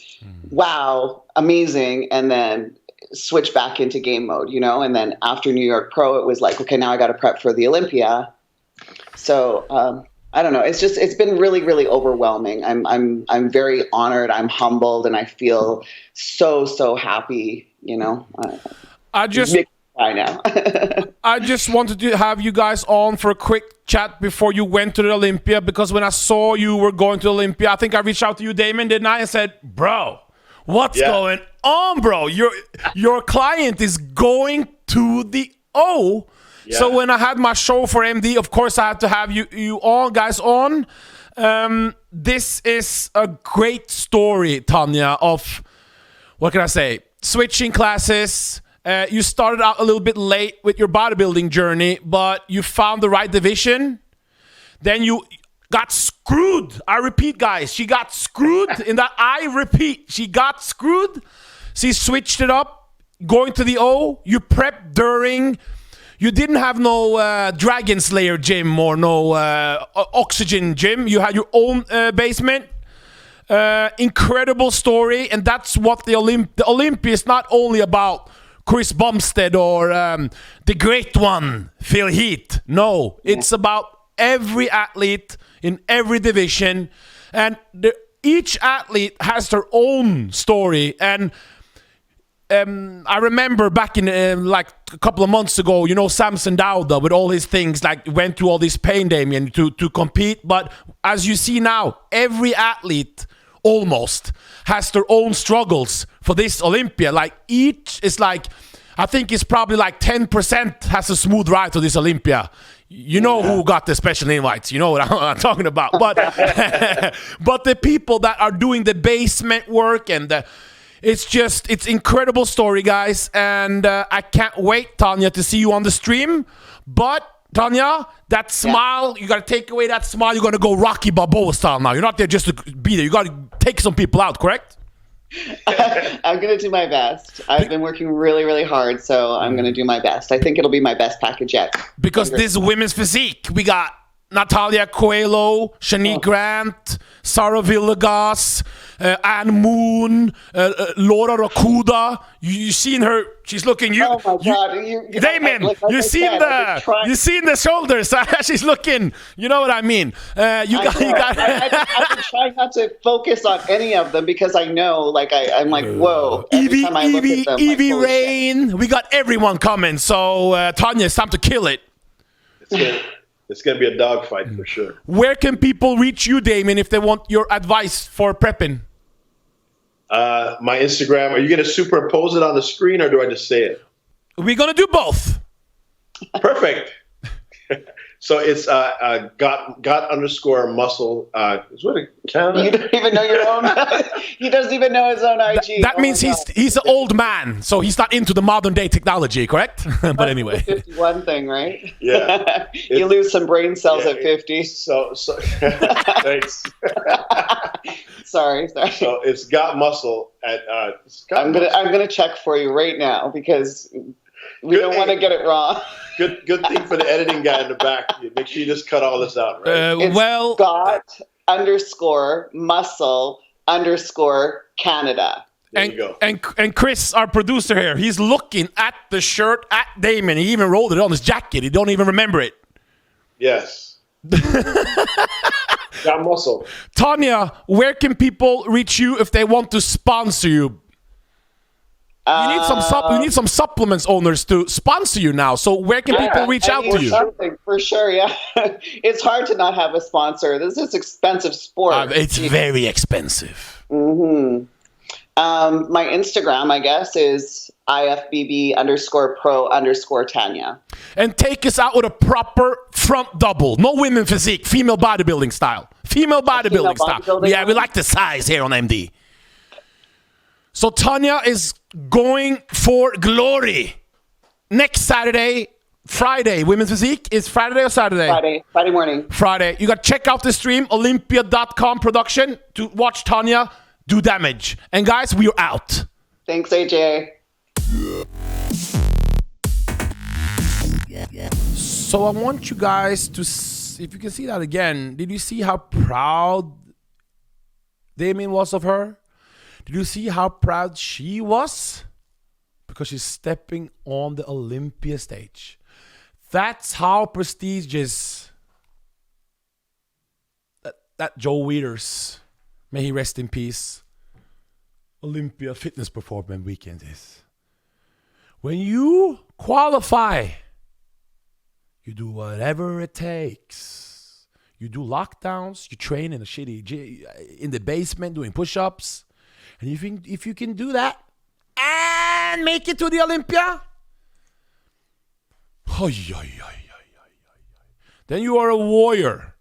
[SPEAKER 6] wow, amazing. And then switch back into game mode, And then after New York Pro, it was like, okay, now I got to prep for the Olympia. So, I don't know. It's been really, really overwhelming. I'm very honored. I'm humbled, and I feel so happy. I just cry now.
[SPEAKER 1] I just wanted to have you guys on for a quick chat before you went to the Olympia, because when I saw you were going to Olympia, I think I reached out to you, Damien, didn't I? And said, bro, what's going on, bro? Your client is going to the O. Yeah. So when I had my show for MD, of course I had to have you all guys on. This is a great story, Tanya, of, what can I say, switching classes. You started out a little bit late with your bodybuilding journey, but you found the right division. Then you got screwed. I repeat, guys, she got screwed in that. I repeat, she got screwed. She switched it up, going to the O. You prepped during. You didn't have no Dragon Slayer gym or no Oxygen gym. You had your own basement. Incredible story, and that's what the Olympia is not only about Chris Bumstead or the great one, Phil Heath. No, it's about every athlete in every division, and each athlete has their own story. And I remember back in like a couple of months ago, you know, Samson Dauda with all his things, like went through all this pain, Damien, to compete. But as you see now, every athlete almost has their own struggles for this Olympia. Like each is like, I think it's probably like 10% has a smooth ride to this Olympia. You know who got the special invites. You know what I'm talking about. But but the people that are doing the basement work and it's incredible story, guys. And I can't wait, Tanya, to see you on the stream. But Tanya, that smile, you got to take away that smile. You're going to go Rocky Balboa style now. You're not there just to be there. You got to take some people out, correct?
[SPEAKER 6] I'm going to do my best. I've been working really, really hard, so I'm going to do my best. I think it'll be my best package yet. Because
[SPEAKER 1] this women's physique, we got Natalia Coelho, Shanique Grant, Sarah Villegas, Anne Mohn, Laura Rakuda. You seen her? She's looking.
[SPEAKER 6] Oh my God!
[SPEAKER 1] Damien, you seen the shoulders? She's looking. You know what I mean?
[SPEAKER 6] I've been trying not to focus on any of them because I know, like, I'm like, whoa. Every time I look at them,
[SPEAKER 1] Ivie Rhein. We got everyone coming. So Tanya, it's time to kill it.
[SPEAKER 7] It's going to be a dogfight for sure.
[SPEAKER 1] Where can people reach you, Damien, if they want your advice for prepping?
[SPEAKER 7] My Instagram. Are you going to superimpose it on the screen, or do I just say it?
[SPEAKER 1] We're going to do both.
[SPEAKER 7] Perfect. So it's got_muscle. Is what it Canada?
[SPEAKER 6] You don't even know your own. He doesn't even know his own IG.
[SPEAKER 1] That means he's an old man, so he's not into the modern day technology, correct? But anyway,
[SPEAKER 6] 51 thing, right?
[SPEAKER 7] Yeah.
[SPEAKER 6] You lose some brain cells at 50.
[SPEAKER 7] So thanks.
[SPEAKER 6] Sorry.
[SPEAKER 7] So it's got muscle at.
[SPEAKER 6] I'm gonna check for you right now because we don't want to get it wrong.
[SPEAKER 7] Good thing for the editing guy in the back. Make sure you just cut all this out, right?
[SPEAKER 6] It's got_muscle_Canada.
[SPEAKER 7] There you go.
[SPEAKER 1] And Chris, our producer here, he's looking at the shirt at Damien. He even rolled it on his jacket. He don't even remember it.
[SPEAKER 7] Yes. Got muscle.
[SPEAKER 1] Tanya, where can people reach you if they want to sponsor you? You need some supplements owners to sponsor you now. So where can people reach out to you?
[SPEAKER 6] For sure, yeah. It's hard to not have a sponsor. This is expensive sport.
[SPEAKER 1] It's very expensive.
[SPEAKER 6] Mm-hmm. My Instagram, I guess, is IFBB_pro_Tanya.
[SPEAKER 1] And take us out with a proper front double. No women physique, female bodybuilding style. Female bodybuilding style. Yeah, we like the size here on MD. So Tanya is going for glory. Next Saturday, Friday, Women's Physique is Friday or Saturday?
[SPEAKER 6] Friday morning.
[SPEAKER 1] Friday. You got to check out the stream, Olympia.com production, to watch Tanya do damage. And guys, we are out.
[SPEAKER 6] Thanks, AJ.
[SPEAKER 1] So I want you guys to, if you can see that again, did you see how proud Damien was of her? Did you see how proud she was? Because she's stepping on the Olympia stage. That's how prestigious that Joe Wieters, may he rest in peace, Olympia Fitness Performance Weekend is. When you qualify You do whatever it takes. You do lockdowns. You train in a in the basement doing push-ups. And if you can do that and make it to the Olympia, then you are a warrior.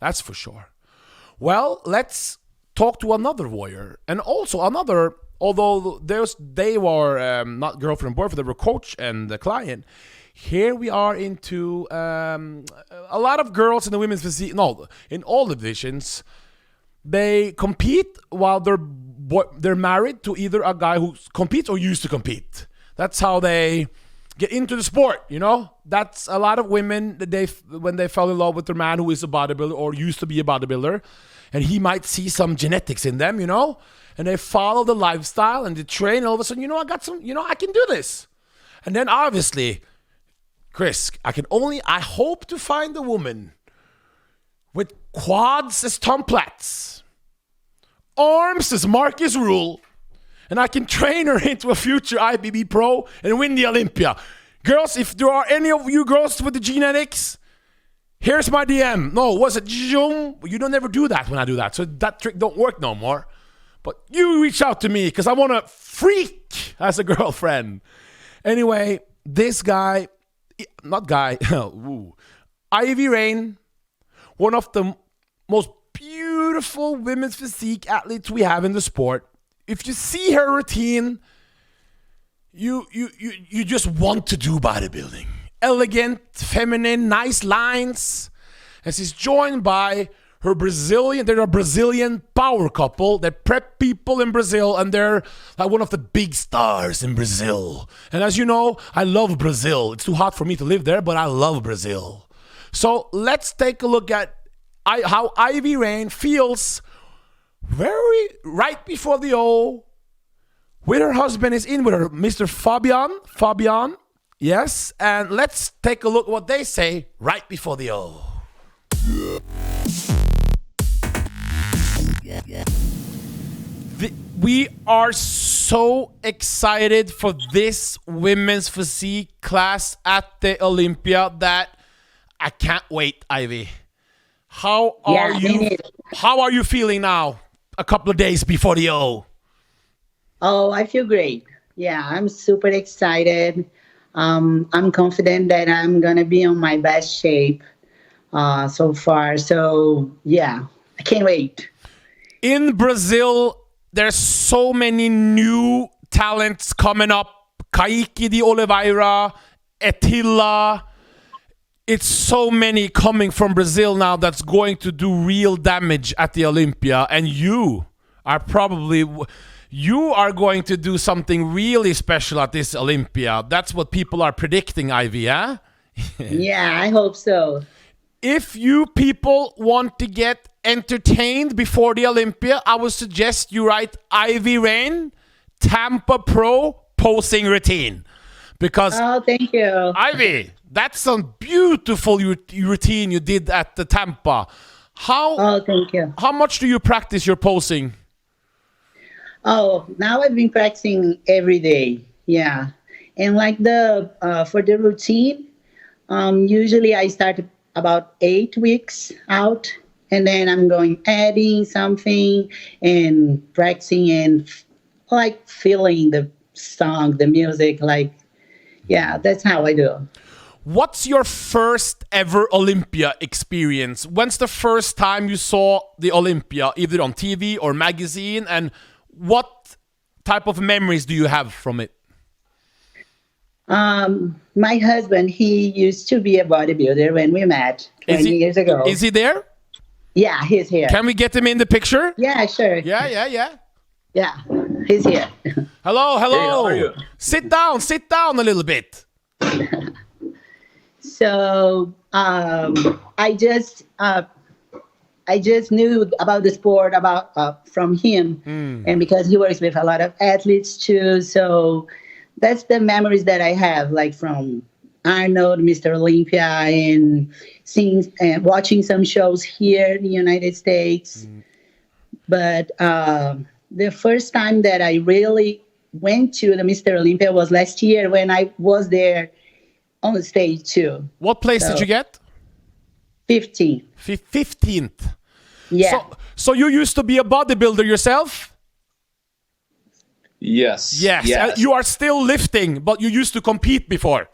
[SPEAKER 1] That's for sure. Well, let's talk to another warrior. And also another, although they were not girlfriend and boyfriend, they were coach and the client. Here we are into a lot of girls in the women's physique. No, in all divisions, they compete while they're married to either a guy who competes or used to compete. That's how they get into the sport, you know? That's a lot of women that when they fell in love with their man who is a bodybuilder or used to be a bodybuilder, and he might see some genetics in them, you know? And they follow the lifestyle and they train, and all of a sudden, you know, I can do this. And then obviously, Chris, I hope to find a woman with quads as Tom Platz, arms as Marcus Rule, and I can train her into a future IBB pro and win the Olympia. Girls, if there are any of you girls with the genetics, here's my DM. No, was it Zoom? You don't ever do that when I do that, so that trick don't work no more. But you reach out to me because I want to freak as a girlfriend. Anyway, this guy, Ivie Rhein, one of the most beautiful women's physique athletes we have in the sport. If you see her routine, you just want to do bodybuilding. Elegant, feminine, nice lines. And she's joined by her they're a Brazilian power couple that prep people in Brazil, and they're like one of the big stars in Brazil. And as you know, I love Brazil. It's too hot for me to live there, but I love Brazil. So let's take a look at how Ivie Rhein feels very right before the O, with her husband is in with her, Mr. Fabian, yes, and let's take a look at what they say right before the O. We are so excited for this women's physique class at the Olympia that I can't wait, Ivie. How are you feeling now, a couple of days before the O?
[SPEAKER 8] Oh, I feel great. Yeah, I'm super excited. I'm confident that I'm going to be on my best shape so far. So, yeah, I can't wait.
[SPEAKER 1] In Brazil, there's so many new talents coming up. Kaique de Oliveira, Attila. It's so many coming from Brazil now that's going to do real damage at the Olympia. And you are going to do something really special at this Olympia. That's what people are predicting, Ivie, huh?
[SPEAKER 8] Yeah, I hope so.
[SPEAKER 1] If you people want to get entertained before the Olympia, I would suggest you write Ivie Rhein, Tampa Pro posing routine. Because
[SPEAKER 8] thank you.
[SPEAKER 1] Ivie, that's some beautiful routine you did at the Tampa.
[SPEAKER 8] Thank you.
[SPEAKER 1] How much do you practice your posing?
[SPEAKER 8] Oh, now I've been practicing every day. Yeah. And like for the routine, usually I start about 8 weeks out, and then I'm adding something and practicing and like feeling the song, the music, yeah, that's how I do.
[SPEAKER 1] What's your first ever Olympia experience? When's the first time you saw the Olympia, either on TV or magazine, and what type of memories do you have from it?
[SPEAKER 8] My husband, he used to be a bodybuilder when we met 20 years ago.
[SPEAKER 1] Is he there?
[SPEAKER 8] Yeah, he's here.
[SPEAKER 1] Can we get him in the picture?
[SPEAKER 8] Yeah, sure.
[SPEAKER 1] Yeah.
[SPEAKER 8] Yeah, he's here.
[SPEAKER 1] Hello.
[SPEAKER 2] Hey, how are you?
[SPEAKER 1] Sit down a little bit.
[SPEAKER 8] So I just knew about the sport from him, and because he works with a lot of athletes too. So that's the memories that I have, like from Arnold, Mr. Olympia, and seeing and watching some shows here in the United States. But the first time that I really went to the Mr. Olympia was last year when I was there on the stage too.
[SPEAKER 1] What place did you get?
[SPEAKER 8] 15th.
[SPEAKER 1] 15th.
[SPEAKER 8] Yeah.
[SPEAKER 1] So you used to be a bodybuilder yourself?
[SPEAKER 9] Yes.
[SPEAKER 1] Yes. You are still lifting, but you used to compete before.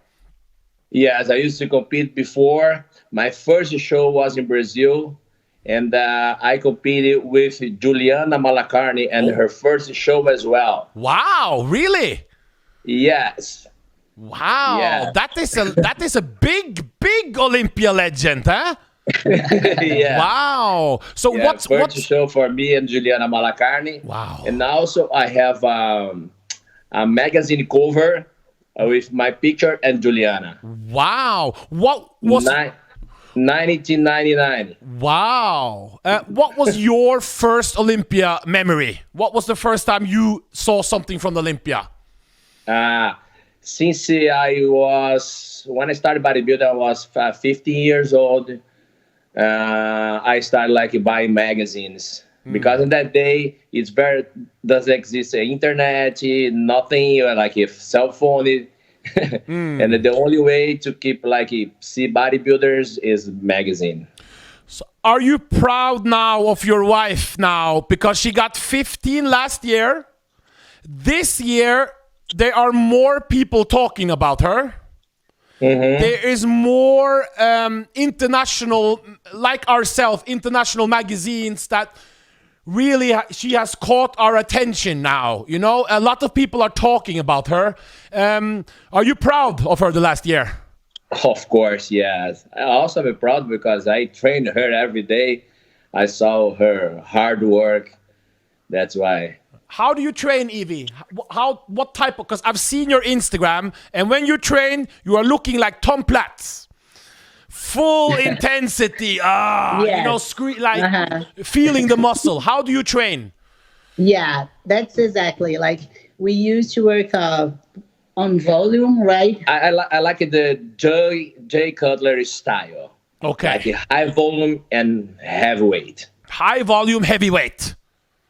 [SPEAKER 9] Yes, I used to compete before. My first show was in Brazil, and I competed with Juliana Malacarne and her first show as well.
[SPEAKER 1] Wow, really?
[SPEAKER 9] Yes.
[SPEAKER 1] Wow,
[SPEAKER 9] Yeah.
[SPEAKER 1] that is a big Olympia legend, huh?
[SPEAKER 9] Yeah.
[SPEAKER 1] Wow. So
[SPEAKER 9] Yeah,
[SPEAKER 1] what's
[SPEAKER 9] show for me and Juliana Malacarne.
[SPEAKER 1] Wow.
[SPEAKER 9] And also I have a magazine cover with my picture and Juliana.
[SPEAKER 1] Wow. What was
[SPEAKER 9] 1999.
[SPEAKER 1] Wow. What was your first Olympia memory? What was the first time you saw something from Olympia?
[SPEAKER 9] Since when I started bodybuilding, I was 15 years old. I started like buying magazines because in that day doesn't exist internet, nothing like a cell phone. And the only way to keep see bodybuilders is magazine.
[SPEAKER 1] So are you proud now of your wife now because she got 15 last year? This year there are more people talking about her. There is more international, like ourselves, international magazines that really she has caught our attention now. You know, a lot of people are talking about her. Are you proud of her the last year?
[SPEAKER 9] Of course, yes. I also am proud because I trained her every day. I saw her hard work. That's why.
[SPEAKER 1] How do you train, Ivie? What type of? Because I've seen your Instagram, and when you train, you are looking like Tom Platz. Full intensity. You know, feeling the muscle. How do you train?
[SPEAKER 8] Yeah, that's exactly. Like we used to work on volume, right?
[SPEAKER 9] I like the Jay Cutler style.
[SPEAKER 1] Okay.
[SPEAKER 9] Like high volume and heavy weight.
[SPEAKER 1] High volume, heavyweight.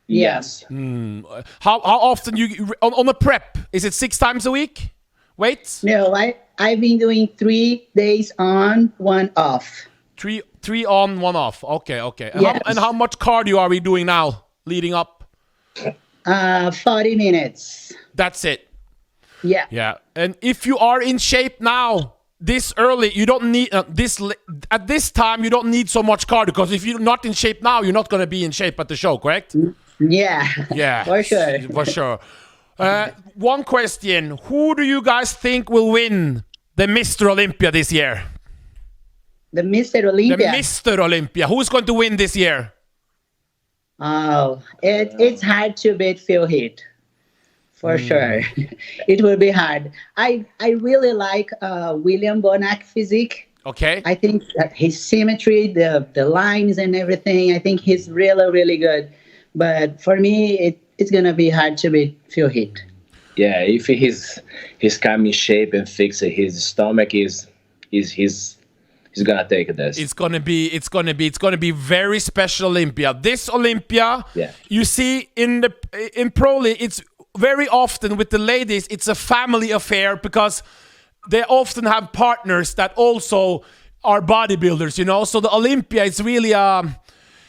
[SPEAKER 9] Yes.
[SPEAKER 1] How often you on a prep? Is it 6 times a week? Weights?
[SPEAKER 8] No, I've been doing 3 days on, 1 off.
[SPEAKER 1] Three on, 1 off. Okay.
[SPEAKER 8] Yes.
[SPEAKER 1] And how much cardio are we doing now, leading up?
[SPEAKER 8] 40 minutes.
[SPEAKER 1] That's it.
[SPEAKER 8] Yeah.
[SPEAKER 1] Yeah. And if you are in shape now, this early, you don't need at this time. You don't need so much cardio because if you're not in shape now, you're not going to be in shape at the show. Correct?
[SPEAKER 8] Yeah.
[SPEAKER 1] Yeah.
[SPEAKER 8] For sure.
[SPEAKER 1] For sure. One question: who do you guys think will win the Mr. Olympia this year?
[SPEAKER 8] The Mr. Olympia.
[SPEAKER 1] The Mr. Olympia. Who's going to win this year?
[SPEAKER 8] Oh, it's hard to beat Phil Heath. For sure. It will be hard. I really like William Bonac physique.
[SPEAKER 1] Okay.
[SPEAKER 8] I think that his symmetry, the lines and everything, I think he's really, really good. But for me, it's going to be hard to beat Phil Heath.
[SPEAKER 9] Yeah, if he's come in shape and fix his stomach, he's gonna take this.
[SPEAKER 1] It's gonna be very special Olympia. This Olympia, you see in Pro League, it's very often with the ladies, it's a family affair because they often have partners that also are bodybuilders, you know. So the Olympia is really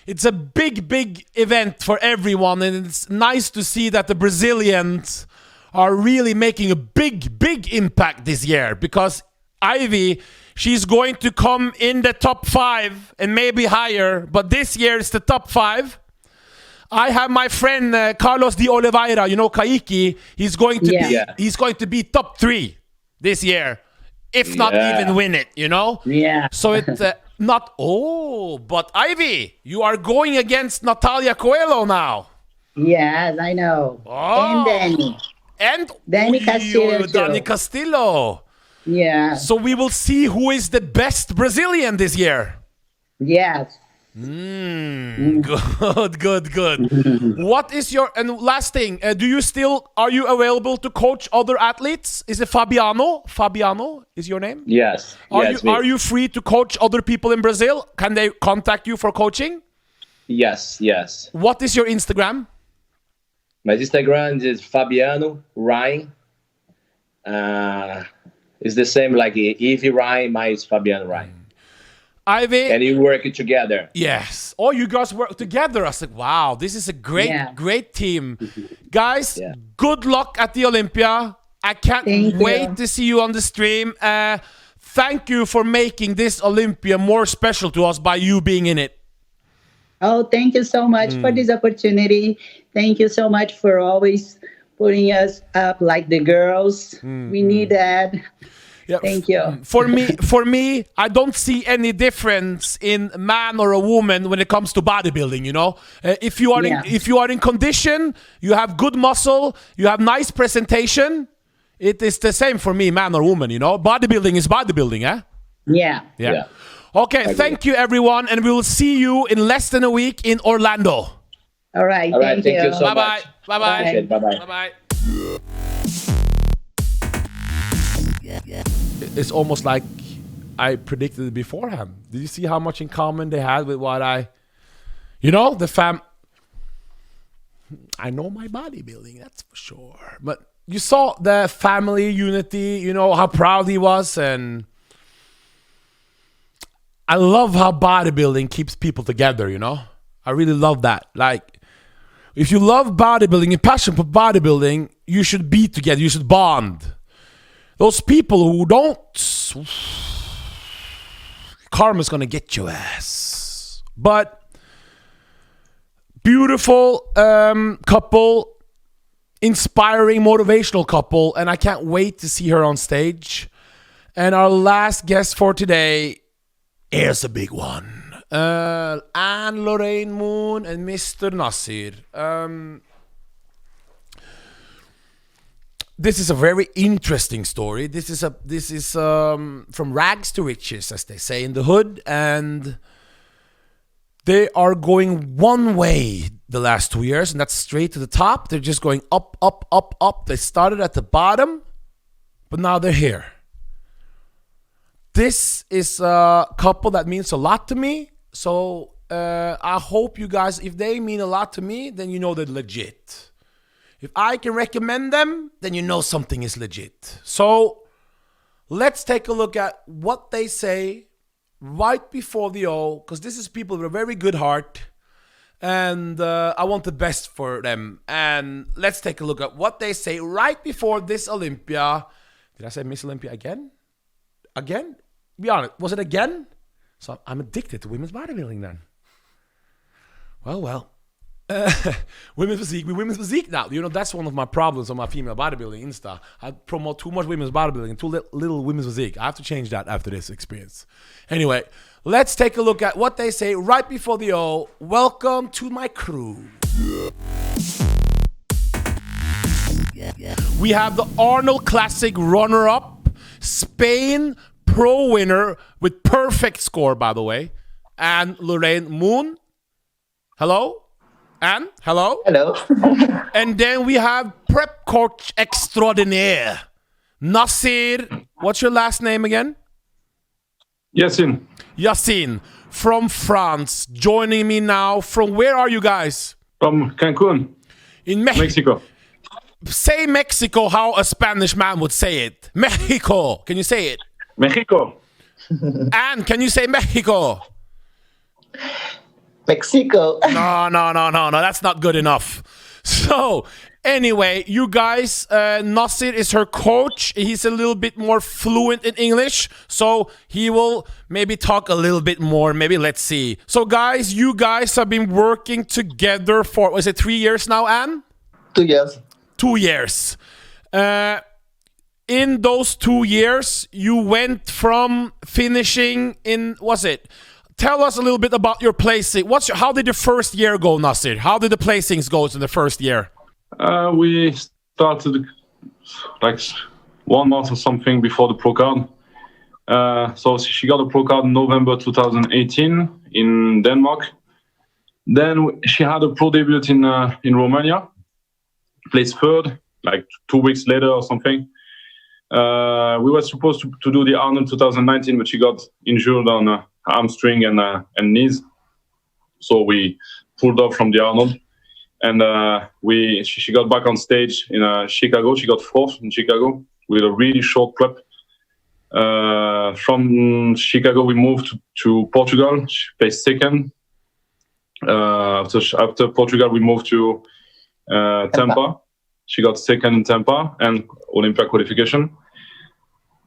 [SPEAKER 1] it's a big event for everyone, and it's nice to see that the Brazilians are really making a big impact this year because Ivie, she's going to come in the top 5 and maybe higher, but this year it's the top 5. I have my friend Carlos de Oliveira, you know, Kaiki. He's going to be top 3 this year, if not even win it, you know.
[SPEAKER 8] Yeah.
[SPEAKER 1] So it's but Ivie, you are going against Natalia Coelho now.
[SPEAKER 8] Yes, I know.
[SPEAKER 1] Oh.
[SPEAKER 8] And Danny Castillo.
[SPEAKER 1] Danny Castillo.
[SPEAKER 8] Yeah.
[SPEAKER 1] So we will see who is the best Brazilian this year.
[SPEAKER 8] Yes.
[SPEAKER 1] Good. What is your, and last thing, are you available to coach other athletes? Is it Fabiano? Fabiano is your name?
[SPEAKER 9] Yes.
[SPEAKER 1] Are you free to coach other people in Brazil? Can they contact you for coaching?
[SPEAKER 9] Yes.
[SPEAKER 1] What is your Instagram?
[SPEAKER 9] My Instagram is Fabiano Rhein. It's the same like Ivie Rhein, my Fabiano Rhein.
[SPEAKER 1] Ivy.
[SPEAKER 9] And you work it together.
[SPEAKER 1] Yes. Oh, you guys work together. I was like, wow, this is a great team. Guys, good luck at the Olympia. I can't wait to see you on the stream. Thank you for making this Olympia more special to us by you being in it.
[SPEAKER 8] Oh, thank you so much for this opportunity. Thank you so much for always putting us up like the girls. We need that.
[SPEAKER 1] Yeah,
[SPEAKER 8] thank you.
[SPEAKER 1] For me, I don't see any difference in a man or a woman when it comes to bodybuilding. You know, if you are in condition, you have good muscle, you have nice presentation. It is the same for me, man or woman. You know, bodybuilding is bodybuilding, eh?
[SPEAKER 8] Yeah.
[SPEAKER 1] Okay, thank you, everyone, and we will see you in less than a week in Orlando.
[SPEAKER 8] All right.
[SPEAKER 9] Thank you so
[SPEAKER 1] much. Bye-bye.
[SPEAKER 9] Bye-bye.
[SPEAKER 1] It's almost like I predicted it beforehand. Did you see how much in common they had with what I... You know, I know my bodybuilding, that's for sure. But you saw the family unity, you know, how proud he was, and... I love how bodybuilding keeps people together, you know? I really love that. Like, if you love bodybuilding, your passion for bodybuilding, you should be together, you should bond. Those people who don't, karma's gonna get your ass. But, beautiful couple, inspiring, motivational couple, and I can't wait to see her on stage. And our last guest for today, here's a big one. Anne Mohn and Mr. Nassir. This is a very interesting story. This is from rags to riches, as they say in the hood, and they are going one way the last 2 years, and that's straight to the top. They're just going up, up, up, up. They started at the bottom, but now they're here. This is a couple that means a lot to me. So I hope you guys, if they mean a lot to me, then you know they're legit. If I can recommend them, then you know something is legit. So let's take a look at what they say right before the O, because this is people with a very good heart. And I want the best for them. And let's take a look at what they say right before this Olympia. Did I say Miss Olympia again? Again? Be honest, was it again? So I'm addicted to women's bodybuilding then. Well. Women's physique now. You know, that's one of my problems on my female bodybuilding Insta. I promote too much women's bodybuilding and too little women's physique. I have to change that after this experience. Anyway, let's take a look at what they say right before the O. Welcome to my crew. We have the Arnold Classic runner-up, Spain pro winner with perfect score, by the way, and Lorraine Moon. Hello? Anne, hello?
[SPEAKER 10] Hello.
[SPEAKER 1] And then we have prep coach extraordinaire, Nassir. What's your last name again? Hyacine from France, joining me now. From where are you guys?
[SPEAKER 11] From Cancun.
[SPEAKER 1] In
[SPEAKER 11] Mexico.
[SPEAKER 1] Say Mexico how a Spanish man would say it. Mexico. Can you say it?
[SPEAKER 11] Mexico.
[SPEAKER 1] Anne, can you say Mexico?
[SPEAKER 10] Mexico.
[SPEAKER 1] No. That's not good enough. So, anyway, you guys, Nassir is her coach. He's a little bit more fluent in English, so he will maybe talk a little bit more. Maybe let's see. So, guys, you guys have been working together for, was it 3 years now, Anne?
[SPEAKER 10] 2 years.
[SPEAKER 1] 2 years. In those 2 years, you went from finishing in, was it? Tell us a little bit about your placing. How did your first year go, Nassir? How did the placings go in the first year?
[SPEAKER 11] We started like 1 month or something before the pro card. So she got a pro card in November 2018 in Denmark. Then she had a pro debut in Romania. Placed third, like 2 weeks later or something. We were supposed to do the Arnold 2019, but she got injured on hamstring and knees, so we pulled off from the Arnold. And she got back on stage in Chicago. She got fourth in Chicago with a really short prep. From Chicago, we moved to Portugal. She placed second. After Portugal, we moved to Tampa. She got second in Tampa and Olympia qualification.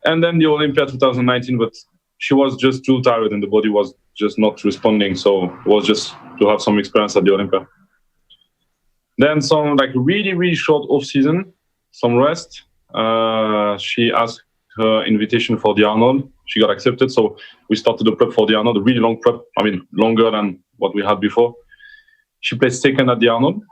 [SPEAKER 11] And then the Olympia 2019, but she was just too tired and the body was just not responding. So it was just to have some experience at the Olympia. Then some like really, really short off season, some rest. She asked her invitation for the Arnold. She got accepted. So we started the prep for the Arnold, a really long prep. I mean, longer than what we had before. She placed second at the Arnold.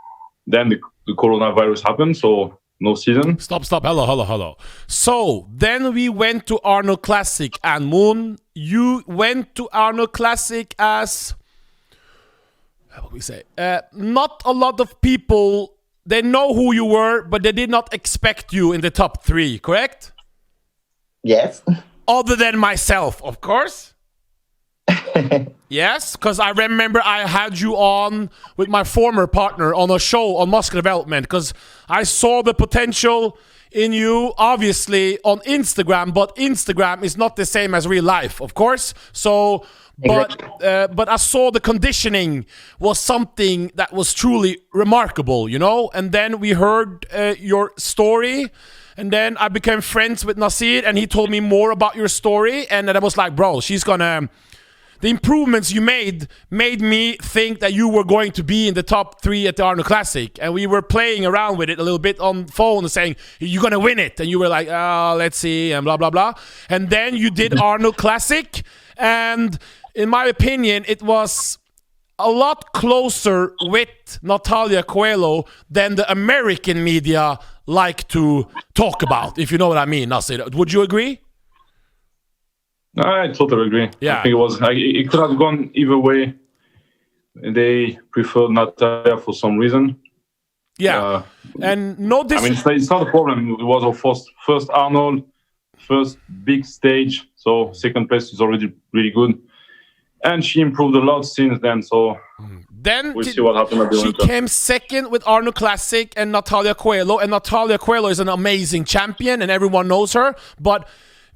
[SPEAKER 11] Then the coronavirus happened. So no season.
[SPEAKER 1] Stop. Hello. So then we went to Arnold Classic. Anne Mohn, you went to Arnold Classic as, what we say, not a lot of people, they know who you were, but they did not expect you in the top 3, correct?
[SPEAKER 10] Yes.
[SPEAKER 1] Other than myself, of course. Yes, because I remember I had you on with my former partner on a show on Muscular Development because I saw the potential in you, obviously, on Instagram, but Instagram is not the same as real life, of course. So, but I saw the conditioning was something that was truly remarkable, you know? And then we heard your story, and then I became friends with Nassir, and he told me more about your story, and then I was like, bro, she's gonna... The improvements you made me think that you were going to be in the top 3 at the Arnold Classic. And we were playing around with it a little bit on phone and saying, you're going to win it. And you were like, oh, let's see, and blah, blah, blah. And then you did Arnold Classic. And in my opinion, it was a lot closer with Natalia Coelho than the American media like to talk about, if you know what I mean, Nassir. Would you agree?
[SPEAKER 11] I totally agree.
[SPEAKER 1] Yeah.
[SPEAKER 11] I think it could have gone either way. They preferred Natalia for some reason.
[SPEAKER 1] Yeah. And no
[SPEAKER 11] I mean, it's not a problem. It was our first Arnold, first big stage. So second place is already really good. And she improved a lot since then. So
[SPEAKER 1] then
[SPEAKER 11] we'll see what happened at the Olympia.
[SPEAKER 1] She came second with Arnold Classic and Natalia Coelho. And Natalia Coelho is an amazing champion and everyone knows her. But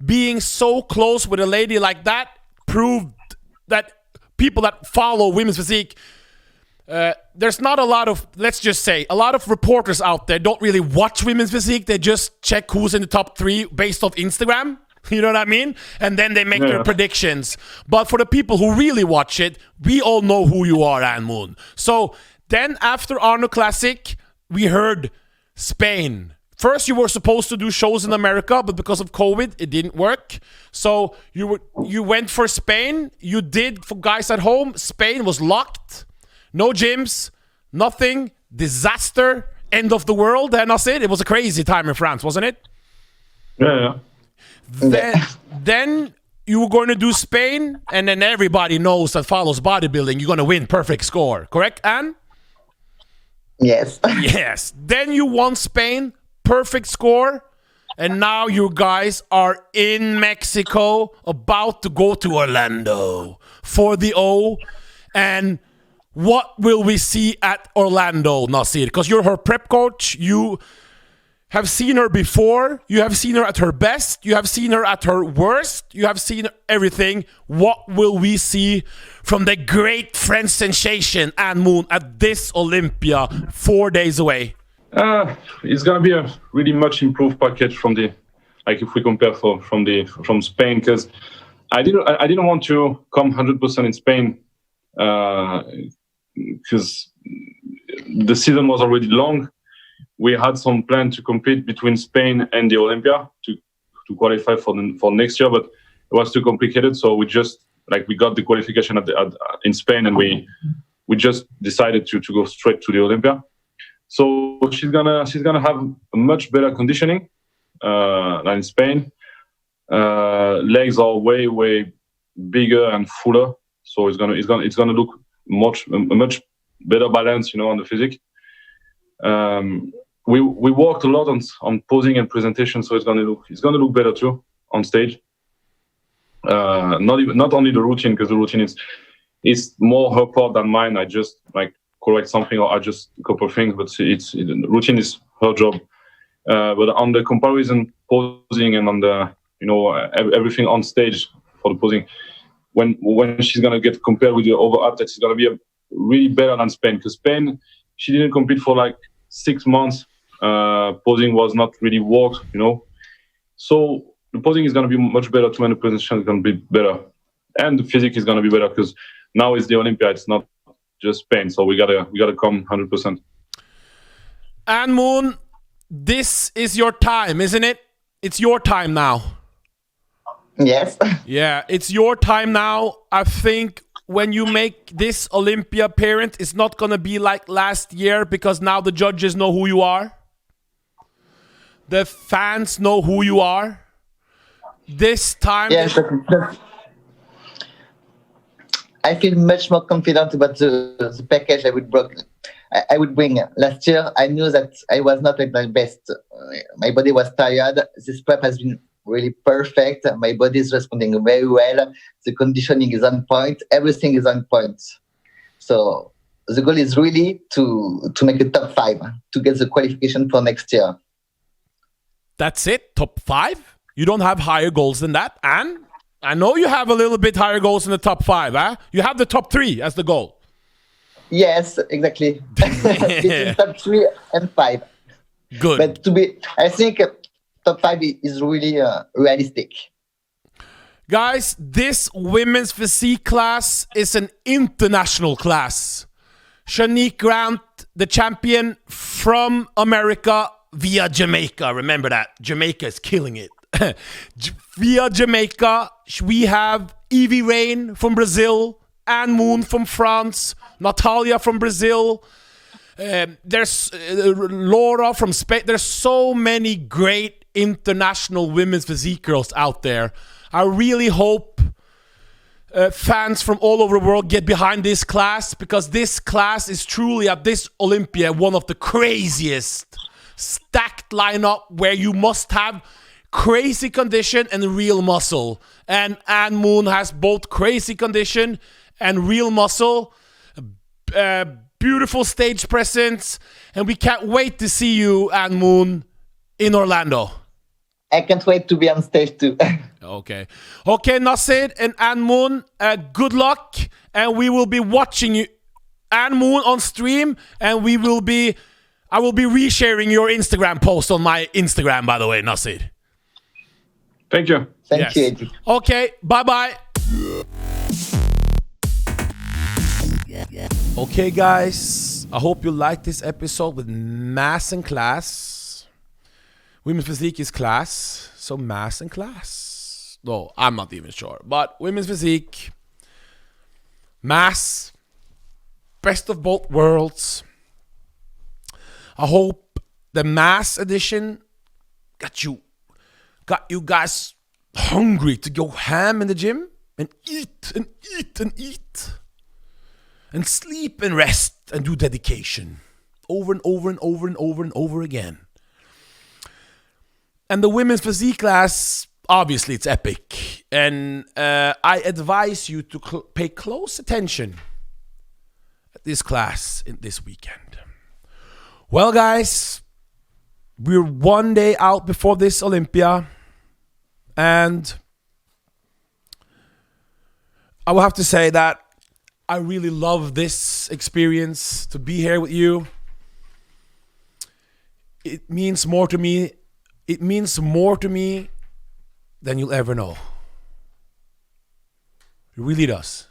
[SPEAKER 1] being so close with a lady like that proved that people that follow women's physique, there's not a lot of, let's just say, a lot of reporters out there don't really watch women's physique. They just check who's in the top 3 based off Instagram. You know what I mean? And then they make their predictions. But for the people who really watch it, we all know who you are, Anne Mohn. So then after Arnold Classic, we heard Spain. First, you were supposed to do shows in America, but because of COVID, it didn't work. So you went for Spain. You did, for guys at home, Spain was locked. No gyms, nothing. Disaster. End of the world. And that's it. It was a crazy time in France, wasn't it?
[SPEAKER 11] Yeah.
[SPEAKER 1] Then you were going to do Spain, and then everybody knows that follows bodybuilding, you're going to win perfect score. Correct, Anne?
[SPEAKER 10] Yes.
[SPEAKER 1] Yes. Then you won Spain. Perfect score, and now you guys are in Mexico, about to go to Orlando for the O. And what will we see at Orlando, Nassir? Because you're her prep coach. You have seen her before. You have seen her at her best. You have seen her at her worst. You have seen everything. What will we see from the great French sensation, Anne Mohn, at this Olympia 4 days away?
[SPEAKER 11] It's gonna be a really much improved package from the, like if we compare from Spain, because I didn't want to come 100% in Spain because the season was already long. We had some plan to compete between Spain and the Olympia to qualify for next year, but it was too complicated. So we just we got the qualification in Spain, and we just decided to go straight to the Olympia. So she's gonna have a much better conditioning than in Spain. Legs are way bigger and fuller, so it's gonna look a much better balance, on the physique. We worked a lot on posing and presentation, so it's gonna look better too on stage. Not only the routine, because the routine is more her part than mine. I just correct something or adjust a couple of things, but the routine is her job. But on the comparison posing and on the everything on stage for the posing. When she's gonna get compared with the other athletes, it's gonna be really better than Spain, because Spain, she didn't compete for like 6 months. Posing was not really worked, So the posing is gonna be much better. 200 position is gonna be better, and the physique is gonna be better because now it's the Olympia. It's not just Spain, so we gotta come 100%.
[SPEAKER 1] Anne Mohn, this is your time, isn't it? It's your time now.
[SPEAKER 10] Yes.
[SPEAKER 1] Yeah, it's your time now. I think when you make this Olympia appearance, it's not going to be like last year, because now the judges know who you are. The fans know who you are. This time...
[SPEAKER 10] Yes, I feel much more confident about the package I would bring. Last year, I knew that I was not at my best. My body was tired. This prep has been really perfect. My body is responding very well. The conditioning is on point. Everything is on point. So the goal is really to make a top 5, to get the qualification for next year.
[SPEAKER 1] That's it? Top 5? You don't have higher goals than that? And I know you have a little bit higher goals in the top 5, huh? You have the top 3 as the goal.
[SPEAKER 10] Yes, exactly. Between top 3 and 5.
[SPEAKER 1] Good.
[SPEAKER 10] But I think top 5 is really realistic.
[SPEAKER 1] Guys, this women's physique class is an international class. Shanique Grant, the champion from America via Jamaica. Remember that. Jamaica is killing it. Via Jamaica, we have Ivie Rhein from Brazil, Anne Mohn from France, Natalia from Brazil. There's Laura from Spain. There's so many great international women's physique girls out there. I really hope fans from all over the world get behind this class, because this class is truly at this Olympia one of the craziest stacked lineup, where you must have crazy condition and real muscle. And Anne Mohn has both crazy condition and real muscle. Beautiful stage presence, and we can't wait to see you, Anne Mohn, in Orlando.
[SPEAKER 10] I can't wait to be on stage too.
[SPEAKER 1] Okay, Nassir and Anne Mohn, good luck, and we will be watching you, Anne Mohn, on stream, and I will be resharing your Instagram post on my Instagram, by the way, Nassir.
[SPEAKER 11] Thank you.
[SPEAKER 10] Thank you, Eddie.
[SPEAKER 1] Okay, bye-bye. Okay, guys, I hope you liked this episode with mass and class. Women's physique is class, so mass and class. No, I'm not even sure. But women's physique, mass, best of both worlds. I hope the mass edition got you guys hungry to go ham in the gym and eat and eat and eat. And sleep and rest and do dedication over and over and over and over and over again. And the women's physique class, obviously it's epic. And I advise you to pay close attention at this class this weekend. Well, guys, we're one day out before this Olympia. And I will have to say that I really love this experience, to be here with you. It means more to me. It means more to me than you'll ever know. It really does.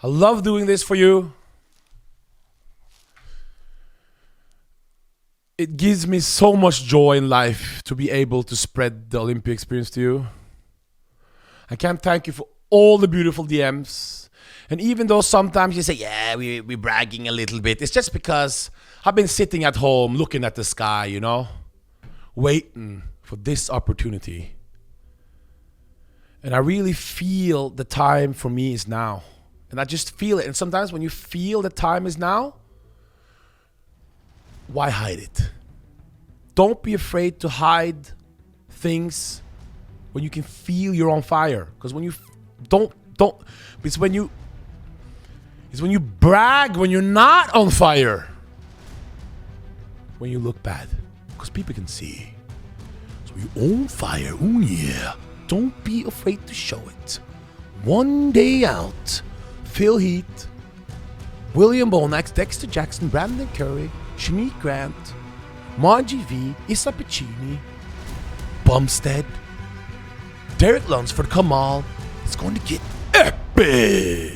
[SPEAKER 1] I love doing this for you. It gives me so much joy in life to be able to spread the Olympia experience to you. I can't thank you for all the beautiful DMs. And even though sometimes you say, yeah, we're bragging a little bit, it's just because I've been sitting at home looking at the sky, waiting for this opportunity. And I really feel the time for me is now. And I just feel it. And sometimes when you feel the time is now, why hide it? Don't be afraid to hide things when you can feel you're on fire. Because when you it's when you brag when you're not on fire, when you look bad, because people can see. So We on fire, oh yeah. Don't be afraid to show it. One day out, Phil Heath, William Bonax, Dexter Jackson, Brandon Curry, Shanique Grant, Margie V, Issa Piccini, Bumstead, Derek Lunsford, Kamal. It's going to get epic!